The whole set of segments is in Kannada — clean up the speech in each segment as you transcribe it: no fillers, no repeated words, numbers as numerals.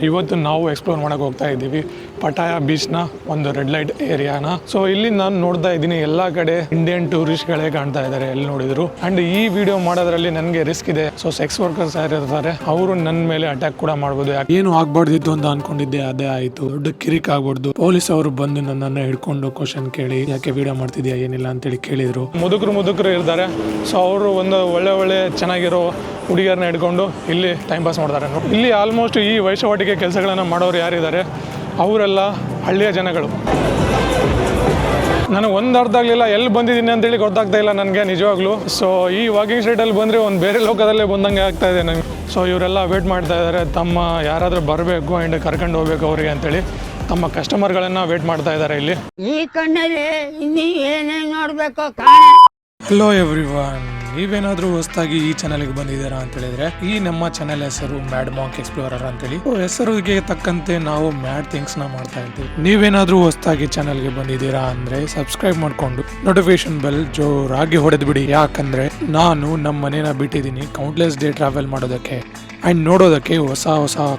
ಇವತ್ತು ನಾವು ಎಕ್ಸ್ಪ್ಲೋರ್ ಮಾಡಕ್ಕೆ ಹೋಗ್ತಾ ಇದ್ದೀವಿ ಪಟಾಯ ಬೀಚ್ನ ಒಂದು ರೆಡ್ ಲೈಟ್ ಏರಿಯಾನ. ಸೊ ಇಲ್ಲಿ ನಾನು ನೋಡ್ತಾ ಇದ್ದೀನಿ ಎಲ್ಲ ಕಡೆ ಇಂಡಿಯನ್ ಟೂರಿಸ್ಟ್ಗಳೇ ಕಾಣ್ತಾ ಇದ್ದಾರೆ ಎಲ್ಲಿ ನೋಡಿದ್ರು. ಅಂಡ್ ಈ ವಿಡಿಯೋ ಮಾಡೋದ್ರಲ್ಲಿ ನನಗೆ ರಿಸ್ಕ್ ಇದೆ. ಸೊ ಸೆಕ್ಸ್ ವರ್ಕರ್ಸ್ ಯಾರಿರ್ತಾರೆ ಅವರು ನನ್ನ ಮೇಲೆ ಅಟ್ಯಾಕ್ ಕೂಡ ಮಾಡ್ಬೋದು. ಏನು ಆಗ್ಬಾರ್ದಿತ್ತು ಅಂತ ಅನ್ಕೊಂಡಿದ್ದೆ, ಅದೇ ಆಯ್ತು. ದೊಡ್ಡ ಕಿರಿಕ್ ಆಗ್ಬಾರ್ದು. ಪೊಲೀಸ್ ಅವರು ಬಂದು ನನ್ನನ್ನು ಹಿಡ್ಕೊಂಡು ಕ್ವಶನ್ ಕೇಳಿ ಯಾಕೆ ವಿಡಿಯೋ ಮಾಡ್ತಿದ್ಯಾ ಏನಿಲ್ಲ ಅಂತೇಳಿ ಕೇಳಿದ್ರು. ಮುದುಕರು ಇರ್ತಾರೆ. ಸೊ ಅವರು ಒಂದು ಒಳ್ಳೆ ಚೆನ್ನಾಗಿರೋ ಹುಡುಗಿಯರನ್ನ ಹಿಡ್ಕೊಂಡು ಇಲ್ಲಿ ಟೈಮ್ ಪಾಸ್ ಮಾಡ್ತಾರೆ. ಇಲ್ಲಿ ಆಲ್ಮೋಸ್ಟ್ ಈ ವೈಶವಾಟಿಕೆ ಕೆಲಸಗಳನ್ನು ಮಾಡೋರು ಯಾರಿದ್ದಾರೆ ಅವರೆಲ್ಲ ಹಳ್ಳಿಯ ಜನಗಳು. ನನಗೆ ಒಂದು ಅರ್ಥ ಆಗಲಿಲ್ಲ, ಎಲ್ಲಿ ಬಂದಿದ್ದೀನಿ ಅಂತೇಳಿ ಗೊತ್ತಾಗ್ತಾ ಇಲ್ಲ ನನಗೆ ನಿಜವಾಗ್ಲೂ. ಸೊ ಈ ವಾಕಿಂಗ್ ಸ್ಟ್ರೀಟಲ್ಲಿ ಬಂದರೆ ಒಂದು ಬೇರೆ ಲೋಕದಲ್ಲೇ ಬಂದಂಗೆ ಆಗ್ತಾ ಇದೆ ನನಗೆ. ಸೊ ಇವರೆಲ್ಲ ವೇಟ್ ಮಾಡ್ತಾ ಇದ್ದಾರೆ, ತಮ್ಮ ಯಾರಾದರೂ ಬರಬೇಕು ಆ್ಯಂಡ್ ಕರ್ಕೊಂಡು ಹೋಗ್ಬೇಕು ಅವರಿಗೆ ಅಂತೇಳಿ ತಮ್ಮ ಕಸ್ಟಮರ್ಗಳನ್ನು ವೇಟ್ ಮಾಡ್ತಾ ಇದ್ದಾರೆ ಇಲ್ಲಿ. ಈ ಕಣ್ಣಲ್ಲಿ ಇನ್ನೂ ಏನೇನು ನೋಡಬೇಕು. ಹಲೋ ಎವ್ರಿವನ್, ನೀವೇನಾದ್ರೂ ಹೊಸದಾಗಿ ಈ ಚಾನಲ್ಗೆ ಬಂದಿದ್ದೀರಾ ಅಂತ ಹೇಳಿದ್ರೆ ಈ ನಮ್ಮ ಚಾನೆಲ್ ಹೆಸರು ಮ್ಯಾಡ್ ಮಾಂಕ್ ಎಕ್ಸ್ಪ್ಲೋರರ್ ಅಂತೇಳಿ. ಹೆಸರಿಗೆ ತಕ್ಕಂತೆ ನಾವು ಮ್ಯಾಡ್ ಥಿಂಗ್ಸ್ ನ ಮಾಡ್ತಾ ಇದ್ದೀವಿ. ನೀವೇನಾದ್ರೂ ಹೊಸದಾಗಿ ಚಾನಲ್ಗೆ ಬಂದಿದ್ದೀರಾ ಅಂದ್ರೆ ಸಬ್ಸ್ಕ್ರೈಬ್ ಮಾಡ್ಕೊಂಡು ನೋಟಿಫಿಕೇಶನ್ ಬೆಲ್ ಜೋರಾಗಿ ಹೊಡೆದ್ ಬಿಡಿ. ಯಾಕಂದ್ರೆ ನಾನು ನಮ್ಮ ಮನೇನ ಬಿಟ್ಟಿದ್ದೀನಿ ಕೌಂಟ್ಲೆಸ್ ಡೇ ಟ್ರಾವೆಲ್ ಮಾಡೋದಕ್ಕೆ ಅಂಡ್ ನೋಡೋದಕ್ಕೆ ಹೊಸ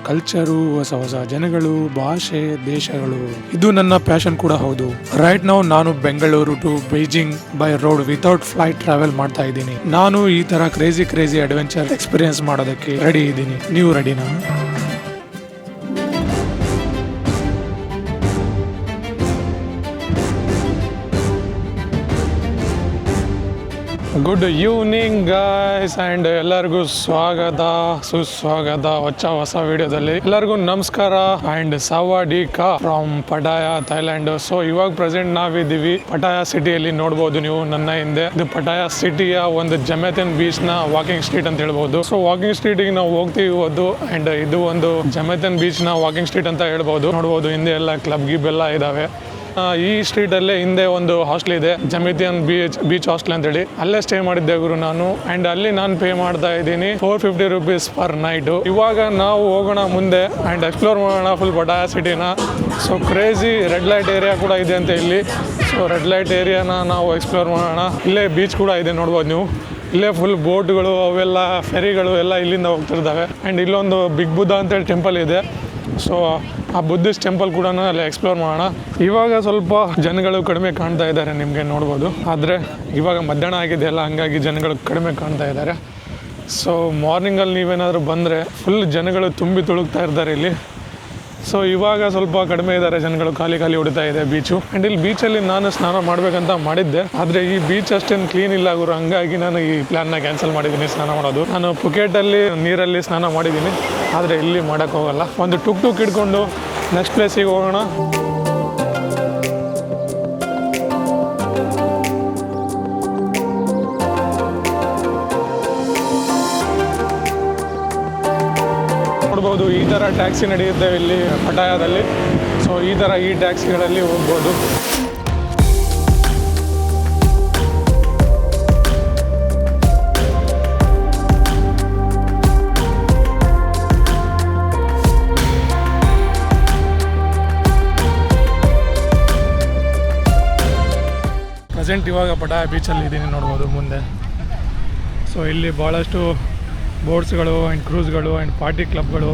ಕಲ್ಚರು, ಹೊಸ ಜನಗಳು, ಭಾಷೆ, ದೇಶಗಳು. ಇದು ನನ್ನ ಪ್ಯಾಷನ್ ಕೂಡ ಹೌದು. ರೈಟ್ ನೌ ನಾನು Bengaluru to Beijing by road without flight travel ಮಾಡ್ತಾ ಇದ್ದೀನಿ. ನಾನು ಈ ತರ ಕ್ರೇಜಿ ಅಡ್ವೆಂಚರ್ ಎಕ್ಸ್ಪೀರಿಯನ್ಸ್ ಮಾಡೋದಕ್ಕೆ ರೆಡಿ ಇದ್ದೀನಿ. ನೀವು ರೆಡಿನಾ? ಗುಡ್ ಈವ್ನಿಂಗ್ ಗಾಯ್ಸ್ ಆ್ಯಂಡ್ ಎಲ್ಲರಿಗೂ ಸುಸ್ವಾಗತ ಹೊಸ ವಿಡಿಯೋದಲ್ಲಿ. ಎಲ್ಲರಿಗೂ ನಮಸ್ಕಾರ ಆ್ಯಂಡ್ ಸವಾಡಿಕಾ ಫ್ರಮ್ ಪಟಾಯ ಥೈಲ್ಯಾಂಡ್. ಸೊ ಇವಾಗ ಪ್ರೆಸೆಂಟ್ ನಾವಿದ್ದೀವಿ ಪಟಾಯ ಸಿಟಿಯಲ್ಲಿ. ನೋಡ್ಬೋದು ನೀವು ನನ್ನ ಹಿಂದೆ. ಇದು ಪಟಾಯ ಸಿಟಿಯ ಒಂದು ಜಮೆತನ್ ಬೀಚ್ ನ ವಾಕಿಂಗ್ ಸ್ಟ್ರೀಟ್ ಅಂತ ಹೇಳ್ಬೋದು. ಸೊ ವಾಕಿಂಗ್ ಸ್ಟ್ರೀಟಿಗೆ ನಾವು ಹೋಗ್ತೀವಿ ಇವತ್ತು ಆ್ಯಂಡ್ ಇದು ಒಂದು ಜಮೆತನ್ ಬೀಚ್ ನ ವಾಕಿಂಗ್ ಸ್ಟ್ರೀಟ್ ಅಂತ ಹೇಳ್ಬೋದು. ನೋಡ್ಬೋದು ಹಿಂದೆ ಎಲ್ಲ ಕ್ಲಬ್ ಗಿಬ್ ಎಲ್ಲ ಇದಾವೆ. ಈ ಸ್ಟ್ರೀಟ್ ಅಲ್ಲೇ ಹಿಂದೆ ಒಂದು ಹಾಸ್ಟೆಲ್ ಇದೆ, ಜಮಿತಿಯನ್ ಬೀಚ್ ಹಾಸ್ಟೆಲ್ ಅಂತ ಹೇಳಿ. ಅಲ್ಲೇ ಸ್ಟೇ ಮಾಡಿದ್ದೆ ಗುರು ನಾನು. ಅಂಡ್ ಅಲ್ಲಿ ನಾನು ಪೇ ಮಾಡ್ತಾ ಇದ್ದೀನಿ 450 rupees ಪರ್ ನೈಟ್. ಇವಾಗ ನಾವು ಹೋಗೋಣ ಮುಂದೆ ಅಂಡ್ ಎಕ್ಸ್ಪ್ಲೋರ್ ಮಾಡೋಣ ಫುಲ್ ಪಟಾಯ ಸಿಟಿನ. So crazy red light area ಕೂಡ ಇದೆ ಅಂತ ಇಲ್ಲಿ. ಸೊ ರೆಡ್ ಲೈಟ್ ಏರಿಯಾನ ನಾವು ಎಕ್ಸ್ಪ್ಲೋರ್ ಮಾಡೋಣ. ಇಲ್ಲೇ ಬೀಚ್ ಕೂಡ ಇದೆ ನೋಡ್ಬೋದು ನೀವು. ಇಲ್ಲೇ ಫುಲ್ ಬೋಟ್ಗಳು ಅವೆಲ್ಲ ಫೆರಿಗಳು ಎಲ್ಲ ಇಲ್ಲಿಂದ ಹೋಗ್ತಿರ್ತವೆ. ಆ್ಯಂಡ್ ಇಲ್ಲೊಂದು ಬಿಗ್ ಬುದ್ಧ ಅಂತೇಳಿ ಟೆಂಪಲ್ ಇದೆ. ಸೊ ಆ ಬುದ್ಧಿಸ್ಟ್ ಟೆಂಪಲ್ ಕೂಡ ಅಲ್ಲಿ ಎಕ್ಸ್ಪ್ಲೋರ್ ಮಾಡೋಣ. ಇವಾಗ ಸ್ವಲ್ಪ ಜನಗಳು ಕಡಿಮೆ ಕಾಣ್ತಾ ಇದ್ದಾರೆ, ನಿಮಗೆ ನೋಡ್ಬೋದು. ಆದರೆ ಇವಾಗ ಮಧ್ಯಾಹ್ನ ಆಗಿದೆಯಲ್ಲ, ಹಂಗಾಗಿ ಜನಗಳು ಕಡಿಮೆ ಕಾಣ್ತಾ ಇದ್ದಾರೆ. ಸೊ ಮಾರ್ನಿಂಗಲ್ಲಿ ನೀವೇನಾದರೂ ಬಂದರೆ ಫುಲ್ ಜನಗಳು ತುಂಬಿ ತುಳುಕ್ತಾ ಇರ್ತಾರೆ ಇಲ್ಲಿ. ಸೊ ಇವಾಗ ಸ್ವಲ್ಪ ಕಡಿಮೆ ಇದ್ದಾರೆ ಜನಗಳು, ಖಾಲಿ ಹೊಡಿತಾ ಇದೆ ಬೀಚು. ಆ್ಯಂಡ್ ಇಲ್ಲಿ ಬೀಚಲ್ಲಿ ನಾನು ಸ್ನಾನ ಮಾಡಬೇಕಂತ ಮಾಡಿದ್ದೆ, ಆದರೆ ಈ ಬೀಚ್ ಅಷ್ಟೇನು ಕ್ಲೀನ್ ಇಲ್ಲ ಗುರು. ಹಂಗಾಗಿ ನಾನು ಈ ಪ್ಲ್ಯಾನ್ನ ಕ್ಯಾನ್ಸಲ್ ಮಾಡಿದ್ದೀನಿ ಸ್ನಾನ ಮಾಡೋದು. ನಾನು ಪುಕೆಟಲ್ಲಿ ನೀರಲ್ಲಿ ಸ್ನಾನ ಮಾಡಿದ್ದೀನಿ, ಆದರೆ ಇಲ್ಲಿ ಮಾಡೋಕ್ಕೆ ಹೋಗಲ್ಲ. ಒಂದು ಟುಕ್ ಹಿಡ್ಕೊಂಡು ನೆಕ್ಸ್ಟ್ ಪ್ಲೇಸಿಗೆ ಹೋಗೋಣ. ನೋಡ್ಬೋದು ಈ ಥರ ಟ್ಯಾಕ್ಸಿ ನಡೆಯುತ್ತೆ ಇಲ್ಲಿ ಪಟಾಯದಲ್ಲಿ. ಸೊ ಈ ಟ್ಯಾಕ್ಸಿಗಳಲ್ಲಿ ಹೋಗ್ಬೋದು. ಪ್ರೆಸೆಂಟ್ ಇವಾಗ ಪಟಾಯ ಬೀಚಲ್ಲಿ ಇದ್ದೀನಿ, ನೋಡ್ಬೋದು ಮುಂದೆ. ಸೊ ಇಲ್ಲಿ ಭಾಳಷ್ಟು ಬೋಟ್ಸ್ಗಳು ಆ್ಯಂಡ್ ಕ್ರೂಸ್ಗಳು ಆ್ಯಂಡ್ ಪಾರ್ಟಿ ಕ್ಲಬ್ಗಳು.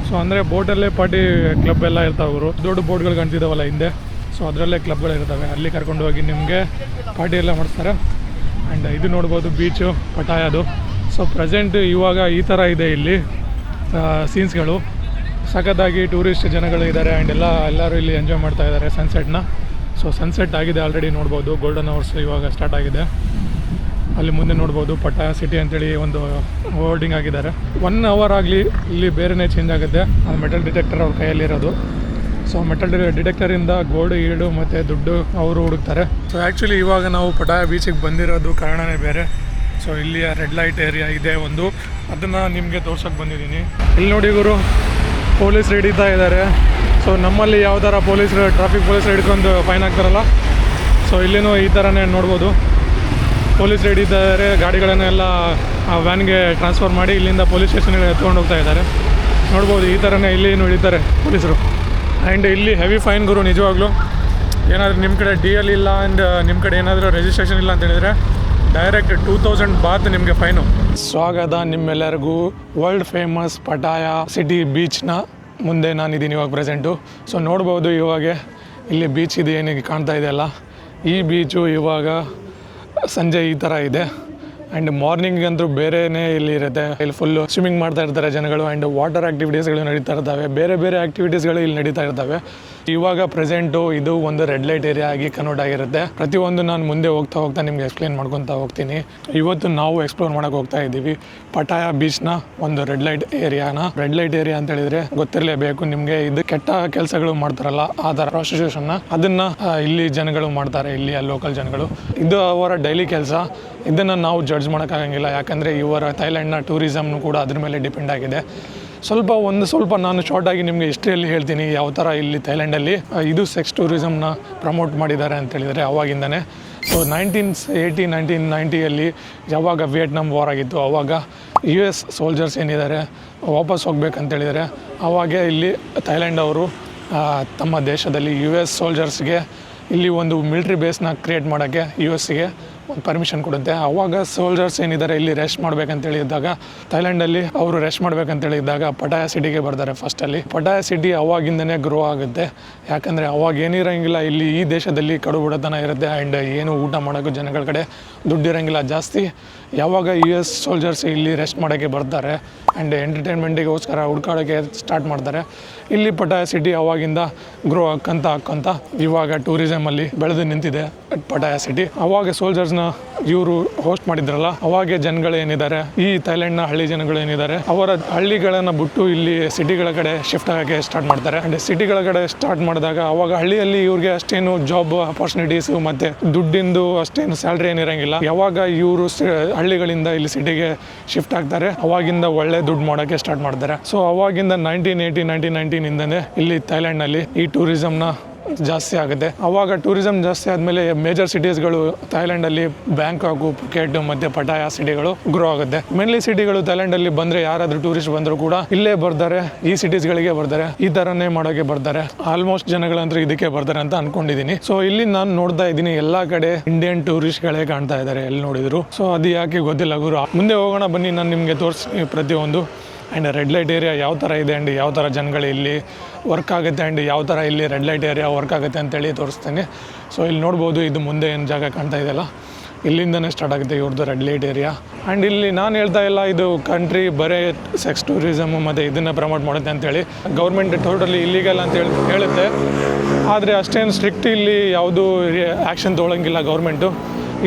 ಸೊ ಅಂದರೆ ಬೋಟಲ್ಲೇ ಪಾರ್ಟಿ ಕ್ಲಬ್ ಎಲ್ಲ ಇರ್ತಾವೆ ಅವರು. ದೊಡ್ಡ ಬೋಟ್ಗಳು ಕಾಣ್ತಿದ್ದಾವಲ್ಲ ಹಿಂದೆ, ಸೊ ಅದರಲ್ಲೇ ಕ್ಲಬ್ಗಳು ಇರ್ತವೆ. ಅಲ್ಲಿ ಕರ್ಕೊಂಡು ಹೋಗಿ ನಿಮಗೆ ಪಾರ್ಟಿ ಎಲ್ಲ ಮಾಡಿಸ್ತಾರೆ. ಆ್ಯಂಡ್ ಇದು ನೋಡ್ಬೋದು ಬೀಚು ಪಟಾಯದು. ಸೊ ಪ್ರೆಸೆಂಟ್ ಇವಾಗ ಈ ಥರ ಇದೆ ಇಲ್ಲಿ ಸೀನ್ಸ್ಗಳು. ಸಖತ್ತಾಗಿ ಟೂರಿಸ್ಟ್ ಜನಗಳು ಇದ್ದಾರೆ ಆ್ಯಂಡ್ ಎಲ್ಲರೂ ಇಲ್ಲಿ ಎಂಜಾಯ್ ಮಾಡ್ತಾ ಇದ್ದಾರೆ ಸನ್ಸೆಟ್ನ. ಸೊ ಸನ್ಸೆಟ್ ಆಗಿದೆ ಆಲ್ರೆಡಿ, ನೋಡ್ಬೋದು. ಗೋಲ್ಡನ್ ಅವರ್ಸ್ ಇವಾಗ ಸ್ಟಾರ್ಟ್ ಆಗಿದೆ. ಅಲ್ಲಿ ಮುಂದೆ ನೋಡ್ಬೋದು ಪಟಾಯ ಸಿಟಿ ಅಂತೇಳಿ ಒಂದು ಹೋರ್ಡಿಂಗ್ ಆಗಿದ್ದಾರೆ. 1 hour ಆಗಲಿ ಇಲ್ಲಿ ಬೇರೆನೇ ಚೇಂಜ್ ಆಗುತ್ತೆ. ಅದು ಮೆಟಲ್ ಡಿಟೆಕ್ಟರ್ ಅವ್ರ ಕೈಯಲ್ಲಿರೋದು. ಸೊ ಮೆಟಲ್ ಡಿಟೆಕ್ಟರಿಂದ ಗೋಲ್ಡ್ ಈಡು ಮತ್ತು ದುಡ್ಡು ಅವರು ಹುಡುಕ್ತಾರೆ. ಸೊ ಆ್ಯಕ್ಚುಲಿ ಇವಾಗ ನಾವು ಪಟಾಯ ಬೀಚಿಗೆ ಬಂದಿರೋದು ಕಾರಣನೇ ಬೇರೆ. ಸೊ ಇಲ್ಲಿಯ ರೆಡ್ ಲೈಟ್ ಏರಿಯಾ ಇದೆ ಒಂದು, ಅದನ್ನು ನಿಮಗೆ ತೋರ್ಸೋಕ್ಕೆ ಬಂದಿದ್ದೀನಿ. ಇಲ್ಲಿ ನೋಡಿ ಗುರು, ಪೊಲೀಸ್ ಹಿಡಿತಾ ಇದ್ದಾರೆ. ಸೊ ನಮ್ಮಲ್ಲಿ ಯಾವ ಥರ ಟ್ರಾಫಿಕ್ ಪೊಲೀಸ್ ಹಿಡ್ಕೊಂಡು ಫೈನ್ ಹಾಕ್ತಾರಲ್ಲ, ಸೊ ಇಲ್ಲಿನೂ ಈ ಥರನೇ ನೋಡ್ಬೋದು. ಪೊಲೀಸ್ ಹಿಡಿತಾರೆ, ಗಾಡಿಗಳನ್ನೆಲ್ಲ ಆ ವ್ಯಾನ್ಗೆ ಟ್ರಾನ್ಸ್ಫರ್ ಮಾಡಿ ಇಲ್ಲಿಂದ ಪೊಲೀಸ್ ಸ್ಟೇಷನ್ಗೆ ಎತ್ಕೊಂಡು ಹೋಗ್ತಾ ಇದ್ದಾರೆ. ನೋಡ್ಬೋದು ಈ ಥರನೇ ಇಲ್ಲಿ ಹಿಡಿತಾರೆ ಪೊಲೀಸರು. ಆ್ಯಂಡ್ ಇಲ್ಲಿ ಹೆವಿ ಫೈನ್ ಗುರು ನಿಜವಾಗ್ಲೂ. ಏನಾದರೂ ನಿಮ್ಮ ಕಡೆ DL ಇಲ್ಲ ಆ್ಯಂಡ್ ನಿಮ್ಮ ಕಡೆ ಏನಾದರೂ ರಿಜಿಸ್ಟ್ರೇಷನ್ ಇಲ್ಲ ಅಂತ ಹೇಳಿದರೆ ಡೈರೆಕ್ಟ್ 2000 ಬಾತ್ ನಿಮಗೆ ಫೈನು. ಸ್ವಾಗತ ನಿಮ್ಮೆಲ್ಲರಿಗೂ ವರ್ಲ್ಡ್ ಫೇಮಸ್ ಪಟಾಯ ಸಿಟಿ ಬೀಚ್ನ ಮುಂದೆ ನಾನಿದ್ದೀನಿ ಇವಾಗ ಪ್ರೆಸೆಂಟು. ಸೊ ನೋಡ್ಬೋದು ಇವಾಗ ಇಲ್ಲಿ ಬೀಚ್ ಇದೆ ಏನಿಗೆ ಕಾಣ್ತಾ ಇದೆಯಲ್ಲ, ಈ ಬೀಚು ಇವಾಗ ಸಂಜೆ ಈ ಥರ ಇದೆ. ಆ್ಯಂಡ್ ಮಾರ್ನಿಂಗ್ ಅಂತೂ ಬೇರೆಯೇ ಇಲ್ಲಿ ಇರುತ್ತೆ. ಇಲ್ಲಿ ಫುಲ್ಲು ಸ್ವಿಮ್ಮಿಂಗ್ ಮಾಡ್ತಾ ಇರ್ತಾರೆ ಜನಗಳು. ಆ್ಯಂಡ್ ವಾಟರ್ ಆ್ಯಕ್ಟಿವಿಟೀಸ್ಗಳು ನಡೀತಾ ಇರ್ತವೆ, ಬೇರೆ ಬೇರೆ ಆ್ಯಕ್ಟಿವಿಟೀಸ್ಗಳು ಇಲ್ಲಿ ನಡೀತಾ ಇರ್ತವೆ. ಇವಾಗ ಪ್ರೆಸೆಂಟು ಇದು ಒಂದು ರೆಡ್ ಲೈಟ್ ಏರಿಯಾ ಆಗಿ ಕನ್ವರ್ಟ್ ಆಗಿರುತ್ತೆ. ಪ್ರತಿಯೊಂದು ನಾನು ಮುಂದೆ ಹೋಗ್ತಾ ನಿಮ್ಗೆ ಎಕ್ಸ್ಪ್ಲೇನ್ ಮಾಡ್ಕೊತಾ ಹೋಗ್ತೀನಿ. ಇವತ್ತು ನಾವು ಎಕ್ಸ್ಪ್ಲೋರ್ ಮಾಡೋಕೆ ಹೋಗ್ತಾ ಇದ್ದೀವಿ ಪಟಾಯ ಬೀಚ್ನ ಒಂದು ರೆಡ್ ಲೈಟ್ ಏರಿಯಾನ. ರೆಡ್ ಲೈಟ್ ಏರಿಯಾ ಅಂತ ಹೇಳಿದ್ರೆ ಗೊತ್ತಿರಲೇಬೇಕು ನಿಮಗೆ, ಇದು ಕೆಟ್ಟ ಕೆಲಸಗಳು ಮಾಡ್ತಾರಲ್ಲ ಆ ಥರ ಪ್ರಾಸ್ಟಿಟ್ಯೂಷನ್ನ, ಅದನ್ನು ಇಲ್ಲಿ ಜನಗಳು ಮಾಡ್ತಾರೆ, ಇಲ್ಲಿ ಲೋಕಲ್ ಜನಗಳು. ಇದು ಅವರ ಡೈಲಿ ಕೆಲಸ. ಇದನ್ನು ನಾವು ಜಡ್ಜ್ ಮಾಡೋಕ್ಕಾಗಂಗಿಲ್ಲ, ಯಾಕಂದರೆ ಇವರ ಥೈಲ್ಯಾಂಡ್ನ ಟೂರಿಸಮ್ನು ಕೂಡ ಅದ್ರ ಮೇಲೆ ಡಿಪೆಂಡ್ ಆಗಿದೆ. ಸ್ವಲ್ಪ ನಾನು ಶಾರ್ಟಾಗಿ ನಿಮಗೆ ಹಿಸ್ಟ್ರಿಯಲ್ಲಿ ಹೇಳ್ತೀನಿ ಯಾವ ಥರ ಇಲ್ಲಿ ಥೈಲ್ಯಾಂಡಲ್ಲಿ ಇದು ಸೆಕ್ಸ್ ಟೂರಿಸಮ್ನ ಪ್ರಮೋಟ್ ಮಾಡಿದ್ದಾರೆ ಅಂತ ಹೇಳಿದರೆ ಅವಾಗಿಂದನೇ. ಸೊ 1990 ಯಾವಾಗ ವಿಯೆಟ್ನಾಂ ವಾರ್ ಆಗಿತ್ತು, ಆವಾಗ US ಸೋಲ್ಜರ್ಸ್ ಏನಿದ್ದಾರೆ ವಾಪಸ್ ಹೋಗ್ಬೇಕಂತೇಳಿದರೆ ಆವಾಗೇ ಇಲ್ಲಿ ಥೈಲ್ಯಾಂಡ್ ಅವರು ತಮ್ಮ ದೇಶದಲ್ಲಿ US ಸೋಲ್ಜರ್ಸ್ಗೆ ಇಲ್ಲಿ ಒಂದು ಮಿಲಿಟ್ರಿ ಬೇಸ್ನ ಕ್ರಿಯೇಟ್ ಮಾಡೋಕ್ಕೆ US ಗೆ ಒಂದು ಪರ್ಮಿಷನ್ ಕೊಡುತ್ತೆ. ಆವಾಗ ಸೋಲ್ಜರ್ಸ್ ಏನಿದ್ದಾರೆ ಇಲ್ಲಿ ರೆಸ್ಟ್ ಮಾಡಬೇಕಂತೇಳಿದಾಗ ಥೈಲ್ಯಾಂಡಲ್ಲಿ ಅವರು ರೆಸ್ಟ್ ಮಾಡಬೇಕಂತೇಳಿದಾಗ ಪಟಾಯ ಸಿಟಿಗೆ ಬರ್ತಾರೆ. ಫಸ್ಟಲ್ಲಿ ಪಟಾಯ ಸಿಟಿ ಅವಾಗಿಂದನೇ ಗ್ರೋ ಆಗುತ್ತೆ, ಯಾಕಂದರೆ ಅವಾಗ ಏನಿರೋಂಗಿಲ್ಲ ಇಲ್ಲಿ ಈ ದೇಶದಲ್ಲಿ ಕಡು ಬಡತನ ಇರುತ್ತೆ. ಆ್ಯಂಡ್ ಏನು ಊಟ ಮಾಡೋಕ್ಕೂ ಜನಗಳ ಕಡೆ ದುಡ್ಡಿರೋಂಗಿಲ್ಲ ಜಾಸ್ತಿ. ಯಾವಾಗ US ಸೋಲ್ಜರ್ಸ್ ಇಲ್ಲಿ ರೆಸ್ಟ್ ಮಾಡೋಕ್ಕೆ ಬರ್ತಾರೆ ಆ್ಯಂಡ್ ಎಂಟರ್ಟೈನ್ಮೆಂಟಿಗೋಸ್ಕರ ಹುಡ್ಕಾಡೋಕ್ಕೆ ಸ್ಟಾರ್ಟ್ ಮಾಡ್ತಾರೆ, ಇಲ್ಲಿ ಪಟಾಯ ಸಿಟಿ ಅವಾಗಿಂದ ಗ್ರೋ ಹಾಕ್ಕೊಂತ ಇವಾಗ ಟೂರಿಸಮಲ್ಲಿ ಬೆಳೆದು ನಿಂತಿದೆ ಪಟಾಯ ಸಿಟಿ. ಅವಾಗ ಸೋಲ್ಜರ್ಸ್ನ ಇವರು ಹೋಸ್ಟ್ ಮಾಡಿದ್ರಲ್ಲ, ಅವಾಗೆ ಜನಗಳು ಏನಿದ್ದಾರೆ ಈ ಥೈಲ್ಯಾಂಡ್ನ ಹಳ್ಳಿ ಜನಗಳು ಏನಿದ್ದಾರೆ ಅವರ ಹಳ್ಳಿಗಳನ್ನು ಬಿಟ್ಟು ಇಲ್ಲಿ ಸಿಟಿಗಳ ಕಡೆ ಶಿಫ್ಟ್ ಆಗೋಕ್ಕೆ ಸ್ಟಾರ್ಟ್ ಮಾಡ್ತಾರೆ. ಆ್ಯಂಡ್ ಸಿಟಿಗಳ ಕಡೆ ಸ್ಟಾರ್ಟ್ ಮಾಡಿದಾಗ ಅವಾಗ ಹಳ್ಳಿಯಲ್ಲಿ ಇವ್ರಿಗೆ ಅಷ್ಟೇನು ಜಾಬ್ ಆಪರ್ಚುನಿಟೀಸು ಮತ್ತು ದುಡ್ಡಿಂದು ಅಷ್ಟೇನು ಸ್ಯಾಲ್ರಿ ಏನಿರೋಂಗಿಲ್ಲ. ಯಾವಾಗ ಇವರು ಹಳ್ಳಿಗಳಿಂದ ಇಲ್ಲಿ ಸಿಟಿಗೆ ಶಿಫ್ಟ್ ಆಗ್ತಾರೆ ಅವಾಗಿಂದ ಒಳ್ಳೆ ದುಡ್ಡು ಮಾಡೋಕ್ಕೆ ಸ್ಟಾರ್ಟ್ ಮಾಡ್ತಾರೆ. ಸೊ ಅವಾಗಿಂದ 1990-1919 ಇಲ್ಲಿ ಥೈಲ್ಯಾಂಡ್ನಲ್ಲಿ ಈ ಟೂರಿಸಮ್ನ ಜಾಸ್ತಿ ಆಗುತ್ತೆ. ಆವಾಗ ಟೂರಿಸಮ್ ಜಾಸ್ತಿ ಆದಮೇಲೆ ಮೇಜರ್ ಸಿಟೀಸ್ಗಳು ಥೈಲ್ಯಾಂಡಲ್ಲಿ ಬ್ಯಾಂಕಾಕು, ಪುಕೆಟ್ ಮತ್ತು ಪಟಾಯ ಸಿಟಿಗಳು ಗ್ರೋ ಆಗುತ್ತೆ. ಮೇನ್ಲಿ ಸಿಟಿಗಳು ಥೈಲ್ಯಾಂಡಲ್ಲಿ ಬಂದರೆ ಯಾರಾದರೂ ಟೂರಿಸ್ಟ್ ಬಂದರೂ ಕೂಡ ಇಲ್ಲೇ ಬರ್ತಾರೆ, ಈ ಸಿಟೀಸ್ಗಳಿಗೆ ಬರ್ತಾರೆ, ಈ ಥರನೇ ಮಾಡೋಕ್ಕೆ ಬರ್ತಾರೆ. ಆಲ್ಮೋಸ್ಟ್ ಜನಗಳಂದ್ರೆ ಇದಕ್ಕೆ ಬರ್ತಾರೆ ಅಂತ ಅನ್ಕೊಂಡಿದ್ದೀನಿ. ಸೊ ಇಲ್ಲಿ ನಾನು ನೋಡ್ತಾ ಇದ್ದೀನಿ ಎಲ್ಲ ಕಡೆ ಇಂಡಿಯನ್ ಟೂರಿಸ್ಟ್ಗಳೇ ಕಾಣ್ತಾ ಇದ್ದಾರೆ ಎಲ್ಲಿ ನೋಡಿದ್ರು. ಸೊ ಅದು ಯಾಕೆ ಗೊತ್ತಿಲ್ಲ ಗುರು. ಮುಂದೆ ಹೋಗೋಣ ಬನ್ನಿ, ನಾನು ನಿಮಗೆ ತೋರಿಸ್ತೀನಿ ಪ್ರತಿಯೊಂದು. ಆ್ಯಂಡ್ ರೆಡ್ ಲೈಟ್ ಏರಿಯಾ ಯಾವ ಥರ ಇದೆ ಆ್ಯಂಡ್ ಯಾವ ಥರ ಜನಗಳು ಇಲ್ಲಿ ವರ್ಕ್ ಆಗುತ್ತೆ ಆ್ಯಂಡ್ ಯಾವ ಥರ ಇಲ್ಲಿ ರೆಡ್ ಲೈಟ್ ಏರಿಯಾ ವರ್ಕ್ ಆಗುತ್ತೆ ಅಂತೇಳಿ ತೋರಿಸ್ತೀನಿ. ಸೊ ಇಲ್ಲಿ ನೋಡ್ಬೋದು, ಇದು ಮುಂದೆ ಏನು ಜಾಗ ಕಾಣ್ತಾ ಇದೆಯಲ್ಲ, ಇಲ್ಲಿಂದನೇ ಸ್ಟಾರ್ಟ್ ಆಗುತ್ತೆ ಇವ್ರದ್ದು ರೆಡ್ ಲೈಟ್ ಏರಿಯಾ. ಆ್ಯಂಡ್ ಇಲ್ಲಿ ನಾನು ಹೇಳ್ತಾ ಇಲ್ಲ ಇದು ಕಂಟ್ರಿ ಬರೀ ಸೆಕ್ಸ್ ಟೂರಿಸಮು ಮತ್ತು ಇದನ್ನು ಪ್ರಮೋಟ್ ಮಾಡುತ್ತೆ ಅಂತೇಳಿ. ಗೌರ್ಮೆಂಟ್ ಟೋಟಲಿ ಇಲ್ಲಿಗಲ್ ಅಂತ ಹೇಳುತ್ತೆ, ಆದರೆ ಅಷ್ಟೇನು ಸ್ಟ್ರಿಕ್ಟ್ ಇಲ್ಲಿ ಯಾವುದೂ ಆ್ಯಕ್ಷನ್ ತೊಗೊಳಂಗಿಲ್ಲ ಗೌರ್ಮೆಂಟು.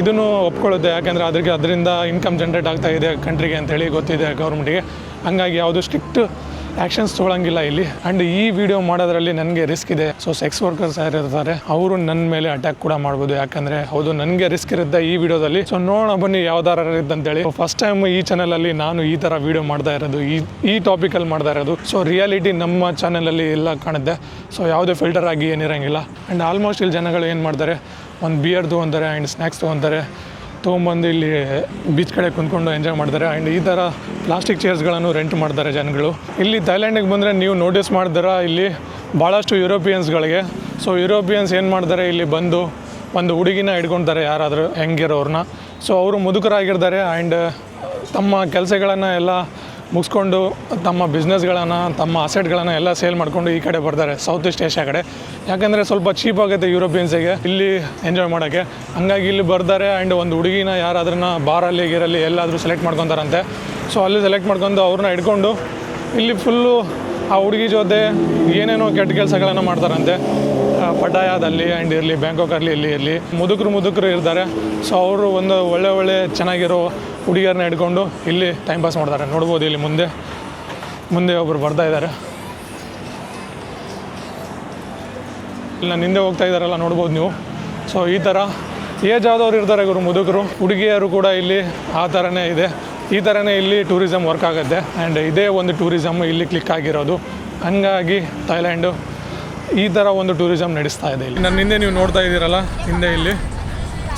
ಇದನ್ನು ಒಪ್ಕೊಳ್ಳುತ್ತೆ, ಯಾಕೆಂದರೆ ಅದರಿಂದ ಇನ್ಕಮ್ ಜನ್ರೇಟ್ ಆಗ್ತಾ ಇದೆ ಕಂಟ್ರಿಗೆ ಅಂತೇಳಿ ಗೊತ್ತಿದೆ ಗೌರ್ಮೆಂಟಿಗೆ. ಹಂಗಾಗಿ ಯಾವುದು ಸ್ಟ್ರಿಕ್ಟ್ ಆ್ಯಕ್ಷನ್ಸ್ ತೊಗೊಳಂಗಿಲ್ಲ ಇಲ್ಲಿ. ಆ್ಯಂಡ್ ಈ ವಿಡಿಯೋ ಮಾಡೋದ್ರಲ್ಲಿ ನನಗೆ ರಿಸ್ಕ್ ಇದೆ. ಸೊ ಸೆಕ್ಸ್ ವರ್ಕರ್ಸ್ ಯಾರಿರ್ತಾರೆ ಅವರು ನನ್ನ ಮೇಲೆ ಅಟ್ಯಾಕ್ ಕೂಡ ಮಾಡ್ಬೋದು, ಯಾಕಂದರೆ ಹೌದು ನನಗೆ ರಿಸ್ಕ್ ಇರುತ್ತೆ ಈ ವಿಡಿಯೋದಲ್ಲಿ. ಸೊ ನೋಡೋಣ ಬನ್ನಿ ಯಾವ ಥರ ಇರುತ್ತೆ ಅಂತೇಳಿ. ಫಸ್ಟ್ ಟೈಮ್ ಈ ಚಾನಲಲ್ಲಿ ನಾನು ಈ ಥರ ವಿಡಿಯೋ ಮಾಡ್ತಾ ಇರೋದು, ಈ ಟಾಪಿಕಲ್ಲಿ ಮಾಡ್ತಾ ಇರೋದು. ಸೊ ರಿಯಾಲಿಟಿ ನಮ್ಮ ಚಾನಲಲ್ಲಿ ಎಲ್ಲ ಕಾಣುತ್ತೆ. ಸೊ ಯಾವುದೇ ಫಿಲ್ಟರ್ ಆಗಿ ಏನಿರೋಂಗಿಲ್ಲ. ಆ್ಯಂಡ್ ಆಲ್ಮೋಸ್ಟ್ ಇಲ್ಲಿ ಜನಗಳು ಏನು ಮಾಡ್ತಾರೆ, ಒಂದು ಬಿಯರ್ ತೊಗೊತಾರೆ ಆ್ಯಂಡ್ ಸ್ನ್ಯಾಕ್ಸ್ ತೊಗೊತಾರೆ, ತೊಗೊಂಬಂದು ಇಲ್ಲಿ ಬೀಚ್ ಕಡೆ ಕುಂತ್ಕೊಂಡು ಎಂಜಾಯ್ ಮಾಡ್ತಾರೆ. ಆ್ಯಂಡ್ ಈ ಥರ ಪ್ಲಾಸ್ಟಿಕ್ ಚೇರ್ಸ್ಗಳನ್ನು ರೆಂಟ್ ಮಾಡ್ತಾರೆ ಜನಗಳು. ಇಲ್ಲಿ ಥೈಲ್ಯಾಂಡಿಗೆ ಬಂದರೆ ನೀವು ನೋಟಿಸ್ ಮಾಡಿದ್ರೆ ಇಲ್ಲಿ ಭಾಳಷ್ಟು ಯುರೋಪಿಯನ್ಸ್ಗಳಿಗೆ. ಸೊ ಯುರೋಪಿಯನ್ಸ್ ಏನು ಮಾಡ್ತಾರೆ, ಇಲ್ಲಿ ಬಂದು ಒಂದು ಹುಡುಗಿನ ಹಿಡ್ಕೊತಾರೆ ಯಾರಾದರೂ ಹೆಂಗಿರೋರನ್ನ. ಸೊ ಅವರು ಮುದುಕರಾಗಿರ್ತಾರೆ ಆ್ಯಂಡ್ ತಮ್ಮ ಕೆಲಸಗಳನ್ನು ಎಲ್ಲ ಮುಗಿಸ್ಕೊಂಡು ತಮ್ಮ ಬಿಸ್ನೆಸ್ಗಳನ್ನು, ತಮ್ಮ ಅಸೆಟ್ಗಳನ್ನು ಎಲ್ಲ ಸೇಲ್ ಮಾಡಿಕೊಂಡು ಈ ಕಡೆ ಬರ್ತಾರೆ, ಸೌತ್ ಈಸ್ಟ್ ಏಷ್ಯಾ ಕಡೆ. ಯಾಕಂದರೆ ಸ್ವಲ್ಪ ಚೀಪ್ ಆಗುತ್ತೆ ಯುರೋಪಿಯನ್ಸಿಗೆ ಇಲ್ಲಿ ಎಂಜಾಯ್ ಮಾಡೋಕ್ಕೆ. ಹಂಗಾಗಿ ಇಲ್ಲಿ ಬರ್ತಾರೆ ಆ್ಯಂಡ್ ಒಂದು ಹುಡುಗಿನ ಯಾರಾದ್ರನ್ನ ಬಾರಲ್ಲಿ ಗೀರಲ್ಲಿ ಎಲ್ಲಾದರೂ ಸೆಲೆಕ್ಟ್ ಮಾಡ್ಕೊತಾರಂತೆ. ಸೊ ಅಲ್ಲಿ ಸೆಲೆಕ್ಟ್ ಮಾಡ್ಕೊಂಡು ಅವ್ರನ್ನ ಹಿಡ್ಕೊಂಡು ಇಲ್ಲಿ ಫುಲ್ಲು ಆ ಹುಡುಗಿ ಜೊತೆ ಏನೇನೋ ಕೆಟ್ಟ ಕೆಲಸಗಳನ್ನು ಮಾಡ್ತಾರಂತೆ ಪಟಾಯದಲ್ಲಿ ಆ್ಯಂಡ್ ಇರಲಿ ಬ್ಯಾಂಕಾಕಲ್ಲಿ ಇಲ್ಲಿ ಇರಲಿ. ಮುದುಕರು ಇರ್ತಾರೆ. ಸೊ ಅವರು ಒಂದು ಒಳ್ಳೆ ಚೆನ್ನಾಗಿರೋ ಹುಡುಗಿಯರನ್ನ ಹಿಡ್ಕೊಂಡು ಇಲ್ಲಿ ಟೈಮ್ ಪಾಸ್ ಮಾಡ್ತಾರೆ. ನೋಡ್ಬೋದು ಇಲ್ಲಿ ಮುಂದೆ ಒಬ್ಬರು ಬರ್ತಾ ಇದ್ದಾರೆ. ಇಲ್ಲಿ ನಾನು ಹಿಂದೆ ಹೋಗ್ತಾ ಇದ್ದಾರಲ್ಲ ನೋಡ್ಬೋದು ನೀವು. ಸೊ ಈ ಥರ ಏಜ್ ಆದವ್ರು ಇರ್ತಾರೆ ಇವರು ಮುದುಕರು. ಹುಡುಗಿಯರು ಕೂಡ ಇಲ್ಲಿ ಆ ಥರನೇ ಇದೆ. ಈ ಥರನೇ ಇಲ್ಲಿ ಟೂರಿಸಮ್ ವರ್ಕ್ ಆಗುತ್ತೆ. ಆ್ಯಂಡ್ ಇದೇ ಒಂದು ಟೂರಿಸಮ್ ಇಲ್ಲಿ ಕ್ಲಿಕ್ ಆಗಿರೋದು. ಹಂಗಾಗಿ ಥೈಲ್ಯಾಂಡು ಈ ಥರ ಒಂದು ಟೂರಿಸಮ್ ನಡೆಸ್ತಾ ಇದೆ ಇಲ್ಲಿ. ನನ್ನ ಹಿಂದೆ ನೀವು ನೋಡ್ತಾ ಇದ್ದೀರಲ್ಲ ಹಿಂದೆ ಇಲ್ಲಿ.